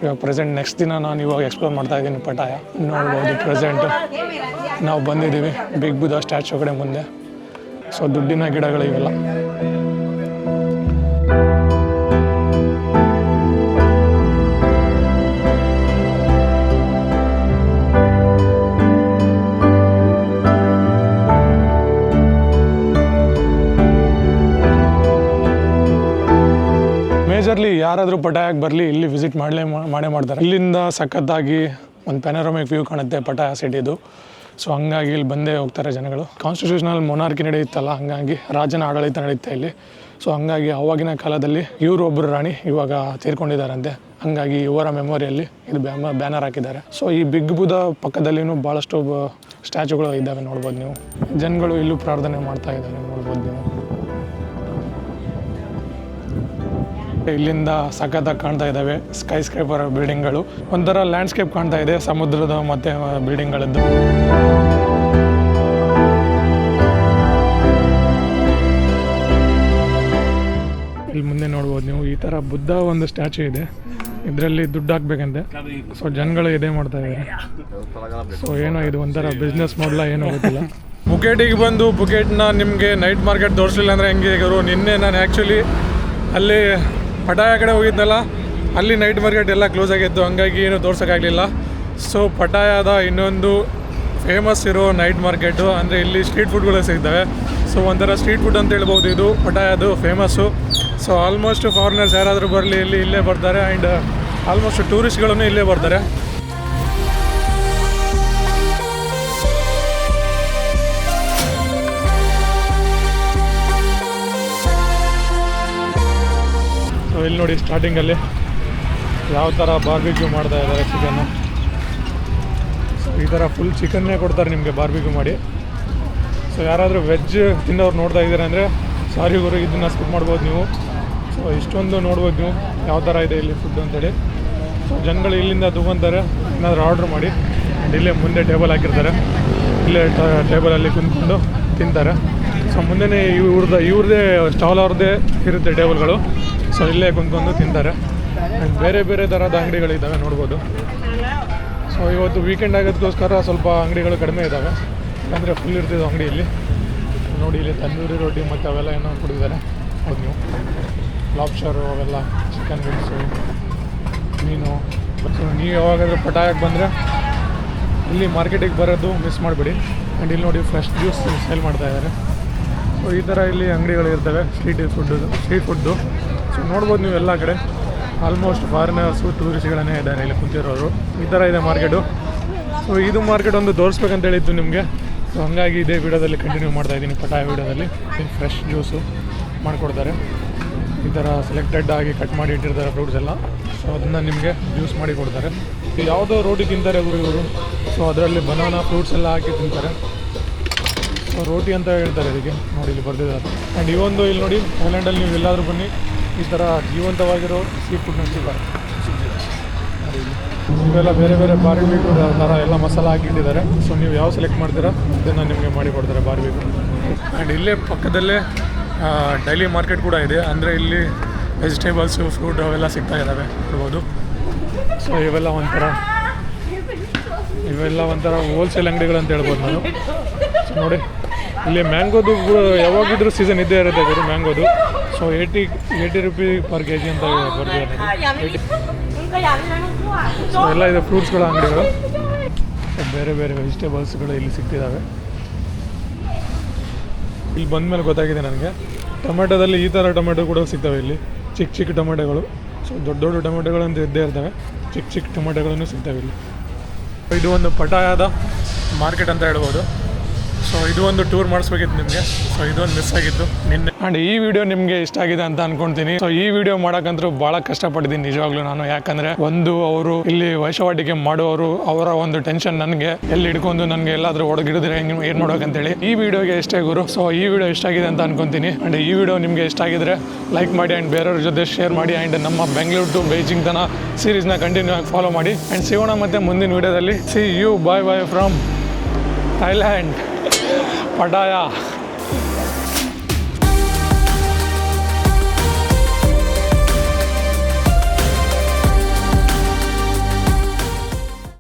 ಇವಾಗ ಪ್ರೆಸೆಂಟ್ ನೆಕ್ಸ್ಟ್ ದಿನ ನಾನು ಇವಾಗ ಎಕ್ಸ್ಪ್ಲೋರ್ ಮಾಡ್ತಾ ಇದ್ದೀನಿ ಪಟಾಯ. ನೋಡ್ಬೋದು ಪ್ರೆಸೆಂಟ್ ನಾವು ಬಂದಿದ್ದೀವಿ ಬಿಗ್ ಬುದ್ಧ ಸ್ಟ್ಯಾಚು ಕಡೆ ಮುಂದೆ. ಸೊ ದುಡ್ಡಿನ ಗಿಡಗಳು ಇವೆಲ್ಲ. ಮೇಜರ್ಲಿ ಯಾರಾದರೂ ಪಟಾಯಾಗಿ ಬರಲಿ ಇಲ್ಲಿ ವಿಸಿಟ್ ಮಾಡೇ ಮಾಡ್ತಾರೆ. ಇಲ್ಲಿಂದ ಸಖತ್ತಾಗಿ ಒಂದು ಪೆನಾರಮಿಕ್ ವ್ಯೂ ಕಾಣುತ್ತೆ ಪಟಾಯ ಸಿಟಿದು. ಸೊ ಹಂಗಾಗಿ ಇಲ್ಲಿ ಬಂದೇ ಹೋಗ್ತಾರೆ ಜನಗಳು. ಕಾನ್ಸ್ಟಿಟ್ಯೂಷನಲ್ ಮೊನಾರ್ಕಿ ನಡೆಯುತ್ತಲ್ಲ, ಹಂಗಾಗಿ ರಾಜನ ಆಡಳಿತ ನಡೆಯುತ್ತೆ ಇಲ್ಲಿ. ಸೊ ಹಂಗಾಗಿ ಆವಾಗಿನ ಕಾಲದಲ್ಲಿ ಇವರು ಒಬ್ಬರು ರಾಣಿ ಇವಾಗ ತೀರ್ಕೊಂಡಿದ್ದಾರಂತೆ. ಹಂಗಾಗಿ ಇವರ ಮೆಮೊರಿಯಲ್ಲಿ ಇದು ಬ್ಯಾನರ್ ಹಾಕಿದ್ದಾರೆ. ಸೊ ಈ ಬಿಗ್ ಬುದ್ಧ ಪಕ್ಕದಲ್ಲಿನೂ ಭಾಳಷ್ಟು ಸ್ಟ್ಯಾಚುಗಳು ಇದ್ದಾವೆ ನೋಡ್ಬೋದು ನೀವು. ಜನಗಳು ಇಲ್ಲೂ ಪ್ರಾರ್ಥನೆ ಮಾಡ್ತಾ ಇದ್ದಾರೆ ನೋಡ್ಬೋದು ನೀವು. ಇಲ್ಲಿಂದ ಸಖತ್ತಾಗಿ ಕಾಣ್ತಾ ಇದ್ದಾವೆ ಸ್ಕೈ ಸ್ಕ್ರೇಪರ್ ಬಿಲ್ಡಿಂಗ್ಗಳು. ಒಂಥರ ಲ್ಯಾಂಡ್ಸ್ಕೇಪ್ ಕಾಣ್ತಾ ಇದೆ ಸಮುದ್ರದ ಮತ್ತು ಬಿಲ್ಡಿಂಗ್ಗಳದ್ದು. ಇಲ್ಲಿ ಮುಂದೆ ನೋಡ್ಬೋದು ನೀವು ಈ ಥರ ಬುದ್ಧ ಒಂದು ಸ್ಟ್ಯಾಚು ಇದೆ. ಇದರಲ್ಲಿ ದುಡ್ಡು ಹಾಕ್ಬೇಕಂತೆ. ಸೊ ಜನಗಳು ಇದೇ ಮಾಡ್ತಾ ಇದ್ದಾರೆ. ಸೊ ಏನೋ ಇದು ಒಂಥರ ಬಿಸ್ನೆಸ್ ಮಾಡಲ ಏನೋ ಗೊತ್ತಿಲ್ಲ. ಬುಕೆಟಿಗೆ ಬಂದು ಬುಕೆಟ್ನ ನಿಮಗೆ ನೈಟ್ ಮಾರ್ಕೆಟ್ ತೋರಿಸಲಿಲ್ಲ ಅಂದರೆ ಹೆಂಗೆ ಗುರು. ನಿನ್ನೆ ನಾನು ಆ್ಯಕ್ಚುಲಿ ಅಲ್ಲಿ ಪಟಾಯ ಕಡೆ ಹೋಗಿದ್ನಲ್ಲ, ಅಲ್ಲಿ ನೈಟ್ ಮಾರ್ಕೆಟ್ ಎಲ್ಲ ಕ್ಲೋಸ್ ಆಗಿತ್ತು, ಹಂಗಾಗಿ ಏನು ತೋರ್ಸೋಕ್ಕಾಗಲಿಲ್ಲ. ಸೊ ಪಟಾಯದ ಇನ್ನೊಂದು ಫೇಮಸ್ ಇರೋ ನೈಟ್ ಮಾರ್ಕೆಟು, ಅಂದರೆ ಇಲ್ಲಿ ಸ್ಟ್ರೀಟ್ ಫುಡ್ಗಳು ಸಿಗ್ತವೆ. ಸೊ ಒಂಥರ ಸ್ಟ್ರೀಟ್ ಫುಡ್ ಅಂತ ಹೇಳ್ಬೋದು ಇದು ಪಟಾಯದು ಫೇಮಸ್ಸು. ಸೊ ಆಲ್ಮೋಸ್ಟ್ ಫಾರಿನರ್ಸ್ ಯಾರಾದರೂ ಬರಲಿ ಇಲ್ಲೇ ಬರ್ತಾರೆ. ಆ್ಯಂಡ್ ಆಲ್ಮೋಸ್ಟ್ ಟೂರಿಸ್ಟ್ಗಳೂ ಇಲ್ಲೇ ಬರ್ತಾರೆ. ಸೊ ಇಲ್ಲಿ ನೋಡಿ ಸ್ಟಾರ್ಟಿಂಗಲ್ಲಿ ಯಾವ ಥರ ಬಾರ್ಬಿಕ್ಯೂ ಮಾಡ್ತಾ ಇದ್ದಾರೆ ಚಿಕನ್ನು. ಸೊ ಈ ಥರ ಫುಲ್ ಚಿಕನ್ನೇ ಕೊಡ್ತಾರೆ ನಿಮಗೆ ಬಾರ್ಬಿಕ್ಯೂ ಮಾಡಿ. ಸೊ ಯಾರಾದರೂ ವೆಜ್ ತಿನ್ನೋರು ನೋಡ್ತಾ ಇದ್ದೀರಾ ಅಂದರೆ ಸಾರಿ ಗುರು, ಇದನ್ನು ಸ್ಕಿಪ್ ಮಾಡ್ಬೋದು ನೀವು. ಸೊ ಇಷ್ಟೊಂದು ನೋಡ್ಬೋದು ನೀವು ಯಾವ ಥರ ಇದೆ ಇಲ್ಲಿ ಫುಡ್ ಅಂತೇಳಿ. ಸೊ ಜನಗಳು ಇಲ್ಲಿಂದ ತೊಗೊತಾರೆ ಏನಾದರೂ ಆರ್ಡ್ರ್ ಮಾಡಿ. ಆ್ಯಂಡ್ ಇಲ್ಲೇ ಮುಂದೆ ಟೇಬಲ್ ಹಾಕಿರ್ತಾರೆ, ಇಲ್ಲೇ ಟೇಬಲಲ್ಲಿ ಕುಂತ್ಕೊಂಡು ತಿಂತಾರೆ. ಸೊ ಮುಂದೆನೇ ಇವ್ರದ್ದೇ ಸ್ಟಾಲ್ ಅವ್ರದ್ದೇ ಇರುತ್ತೆ ಟೇಬಲ್ಗಳು. ಸೊ ಇಲ್ಲೇ ಕುಂತ್ಕೊಂಡು ತಿಂತಾರೆ. ಆ್ಯಂಡ್ ಬೇರೆ ಬೇರೆ ಥರದ ಅಂಗಡಿಗಳಿದ್ದಾವೆ ನೋಡ್ಬೋದು. ಸೊ ಇವತ್ತು ವೀಕೆಂಡ್ ಆಗೋದಕ್ಕೋಸ್ಕರ ಸ್ವಲ್ಪ ಅಂಗಡಿಗಳು ಕಡಿಮೆ ಇದ್ದಾವೆ, ಅಂದರೆ ಫುಲ್ ಇರ್ತಿದ್ದು ಅಂಗಡಿಯಲ್ಲಿ. ನೋಡಿ ಇಲ್ಲಿ ತಂದೂರಿ ರೊಟ್ಟಿ ಮತ್ತು ಅವೆಲ್ಲ ಏನೋ ಕೊಟ್ಟಿದ್ದಾರೆ. ಹೌದು ನೀವು ಲಾಬ್ಸ್ಟರು ಅವೆಲ್ಲ ಚಿಕನ್ ವಿಂಗ್ಸು ಮೀನು. ಸೊ ನೀವು ಯಾವಾಗಾದರೂ ಪಟಾಯಕ್ಕೆ ಬಂದರೆ ಇಲ್ಲಿ ಮಾರ್ಕೆಟಿಗೆ ಬರೋದು ಮಿಸ್ ಮಾಡಿಬಿಡಿ. ಆ್ಯಂಡ್ ಇಲ್ಲಿ ನೋಡಿ ಫ್ರೆಶ್ ಜ್ಯೂಸ್ ಸೇಲ್ ಮಾಡ್ತಾಯಿದ್ದಾರೆ. ಸೊ ಈ ಥರ ಇಲ್ಲಿ ಅಂಗಡಿಗಳು ಇರ್ತವೆ ಸ್ಟ್ರೀಟ್ ಫುಡ್ಡು. ಸೊ ನೋಡ್ಬೋದು ನೀವು ಎಲ್ಲ ಕಡೆ ಆಲ್ಮೋಸ್ಟ್ ಫಾರಿನರ್ಸು ಟೂರಿಸ್ಟ್ಗಳನ್ನೇ ಇದ್ದಾರೆ ಇಲ್ಲಿ ಕುಂತಿರೋರು. ಈ ಥರ ಇದೆ ಮಾರ್ಕೆಟು. ಸೊ ಇದು ಮಾರ್ಕೆಟ್ ಒಂದು ತೋರಿಸ್ಬೇಕಂತ ಹೇಳಿತ್ತು ನಿಮಗೆ. ಸೊ ಹಂಗಾಗಿ ಇದೇ ವೀಡಿಯೋದಲ್ಲಿ ಕಂಟಿನ್ಯೂ ಮಾಡ್ತಾಯಿದ್ದೀನಿ. ಪಟಾಯ ವೀಡಿಯೋದಲ್ಲಿ ಫ್ರೆಶ್ ಜ್ಯೂಸು ಮಾಡಿಕೊಡ್ತಾರೆ. ಈ ಥರ ಸೆಲೆಕ್ಟೆಡ್ ಆಗಿ ಕಟ್ ಮಾಡಿ ಇಟ್ಟಿರ್ತಾರೆ ಫ್ರೂಟ್ಸ್ ಎಲ್ಲ. ಸೊ ಅದನ್ನು ನಿಮಗೆ ಜ್ಯೂಸ್ ಮಾಡಿ ಕೊಡ್ತಾರೆ. ಯಾವುದೋ ರೋಟಿ ತಿಂತಾರೆ ಇವರು. ಸೊ ಅದರಲ್ಲಿ ಬನಾನಾ ಫ್ರೂಟ್ಸ್ ಎಲ್ಲ ಹಾಕಿ ತಿಂತಾರೆ. ಸೊ ರೋಟಿ ಅಂತ ಹೇಳ್ತಾರೆ ಇದಕ್ಕೆ. ನೋಡಿ ಇಲ್ಲಿ ಬರ್ದಿದ್ದಾರೆ. ಆ್ಯಂಡ್ ಇವೊಂದು ಇಲ್ಲಿ ನೋಡಿ ಥೈಲ್ಯಾಂಡಲ್ಲಿ ನೀವು ಎಲ್ಲಾದರೂ ಬನ್ನಿ ಈ ಥರ ಜೀವಂತವಾಗಿರೋ ಸೀ ಫುಡ್ನ ಸಿಗ್ತಾರೆ. ನೋಡಿ ಇಲ್ಲಿ ಇವೆಲ್ಲ ಬೇರೆ ಬೇರೆ ಬಾರ್ಬಿಕ್ಯೂ ಥರ ಎಲ್ಲ ಮಸಾಲ ಹಾಕಿಟ್ಟಿದ್ದಾರೆ. ಸೊ ನೀವು ಯಾವ ಸೆಲೆಕ್ಟ್ ಮಾಡ್ತೀರಾ ಇದನ್ನು ನಿಮಗೆ ಮಾಡಿ ಕೊಡ್ತಾರೆ ಬಾರ್ಬಿಕ್ಯೂ. ಆ್ಯಂಡ್ ಇಲ್ಲೇ ಪಕ್ಕದಲ್ಲೇ ಡೈಲಿ ಮಾರ್ಕೆಟ್ ಕೂಡ ಇದೆ. ಅಂದರೆ ಇಲ್ಲಿ ವೆಜಿಟೇಬಲ್ಸು ಫ್ರೂಟ್ ಅವೆಲ್ಲ ಸಿಗ್ತಾ ಇದ್ದಾವೆ ನೋಡ್ಬೋದು. ಸೊ ಇವೆಲ್ಲ ಒಂಥರ ಹೋಲ್ಸೇಲ್ ಅಂಗಡಿಗಳು ಅಂತ ಹೇಳ್ಬೋದು ನಾನು. ಸೊ ನೋಡಿ ಇಲ್ಲಿ ಮ್ಯಾಂಗೋದು ಯಾವಾಗಿದ್ರೂ ಸೀಸನ್ ಇದ್ದೇ ಇರುತ್ತೆ ಗುರು ಮ್ಯಾಂಗೋದು. So 80 rupee per K G ಅಂತ ಬರ್ತಿದ್ದಾರೆ. ಸೊ ಎಲ್ಲ ಇದೆ ಫ್ರೂಟ್ಸ್ಗಳ ಅಂಗಡಿಗಳು. ಬೇರೆ ಬೇರೆ ವೆಜಿಟೇಬಲ್ಸ್ಗಳು ಇಲ್ಲಿ ಸಿಗ್ತಿದ್ದಾವೆ. ಇಲ್ಲಿ ಬಂದಮೇಲೆ ಗೊತ್ತಾಗಿದೆ ನನಗೆ ಟೊಮೆಟೊದಲ್ಲಿ ಈ ಥರ ಟೊಮೆಟೊ ಕೂಡ ಸಿಗ್ತವೆ ಇಲ್ಲಿ. ಚಿಕ್ಕ ಟೊಮೆಟೊಗಳು. ಸೊ ದೊಡ್ಡ ಟೊಮೆಟೊಗಳಂತ ಇದ್ದೇ ಇರ್ತವೆ. ಚಿಕ್ಕ ಟೊಮೆಟೊಗಳನ್ನು ಸಿಗ್ತವೆ ಇಲ್ಲಿ. ಇದು ಒಂದು ಪಟಾಯದ ಮಾರ್ಕೆಟ್ ಅಂತ ಹೇಳ್ಬೋದು. ಸೊ ಇದು ಒಂದು ಟೂರ್ ಮಾಡಿಸ್ಬೇಕಿತ್ತು ನಿಮಗೆ. ಸೊ ಇದೊಂದು ಮಿಸ್ ಆಗಿತ್ತು ನಿನ್ನೆ. ಆ್ಯಂಡ್ ಈ ವಿಡಿಯೋ ನಿಮಗೆ ಇಷ್ಟ ಆಗಿದೆ ಅಂತ ಅನ್ಕೊಳ್ತೀನಿ. ಸೊ ಈ ವಿಡಿಯೋ ಮಾಡೋಕ್ಕಂತೂ ಭಾಳ ಕಷ್ಟಪಟ್ಟಿದ್ದೀನಿ ನಿಜವಾಗ್ಲೂ ನಾನು. ಯಾಕಂದರೆ ಅವರು ಇಲ್ಲಿ ವೈಶವಾಟಿಕೆ ಮಾಡುವವರು ಅವರ ಒಂದು ಟೆನ್ಷನ್ ನನಗೆ ಎಲ್ಲಿ ಹಿಡ್ಕೊಂಡು ನನಗೆ ಎಲ್ಲಾದರೂ ಹೊಡಗಿಡಿದ್ರೆ ಹೆಂಗೆ ಏನು ಮಾಡ್ಬೇಕಂತೇಳಿ ಈ ವಿಡಿಯೋಗೆ ಇಷ್ಟೇ ಗುರು. ಸೊ ಈ ವಿಡಿಯೋ ಇಷ್ಟ ಆಗಿದೆ ಅಂತ ಅನ್ಕೊತೀನಿ. ಆ್ಯಂಡ್ ಈ ವಿಡಿಯೋ ನಿಮಗೆ ಇಷ್ಟ ಆಗಿದ್ರೆ ಲೈಕ್ ಮಾಡಿ ಆ್ಯಂಡ್ ಬೇರೆಯವ್ರ ಜೊತೆ ಶೇರ್ ಮಾಡಿ. ಆ್ಯಂಡ್ ನಮ್ಮ ಬೆಂಗಳೂರು ಟು ಬೈಜಿಂಗ್ ತನ ಸೀರೀಸ್ನ ಕಂಟಿನ್ಯೂ ಆಗಿ ಫಾಲೋ ಮಾಡಿ. ಆ್ಯಂಡ್ ಸಿಗೋಣ ಮತ್ತೆ ಮುಂದಿನ ವಿಡಿಯೋದಲ್ಲಿ. See you bye from Thailand. ಪಟಾಯ.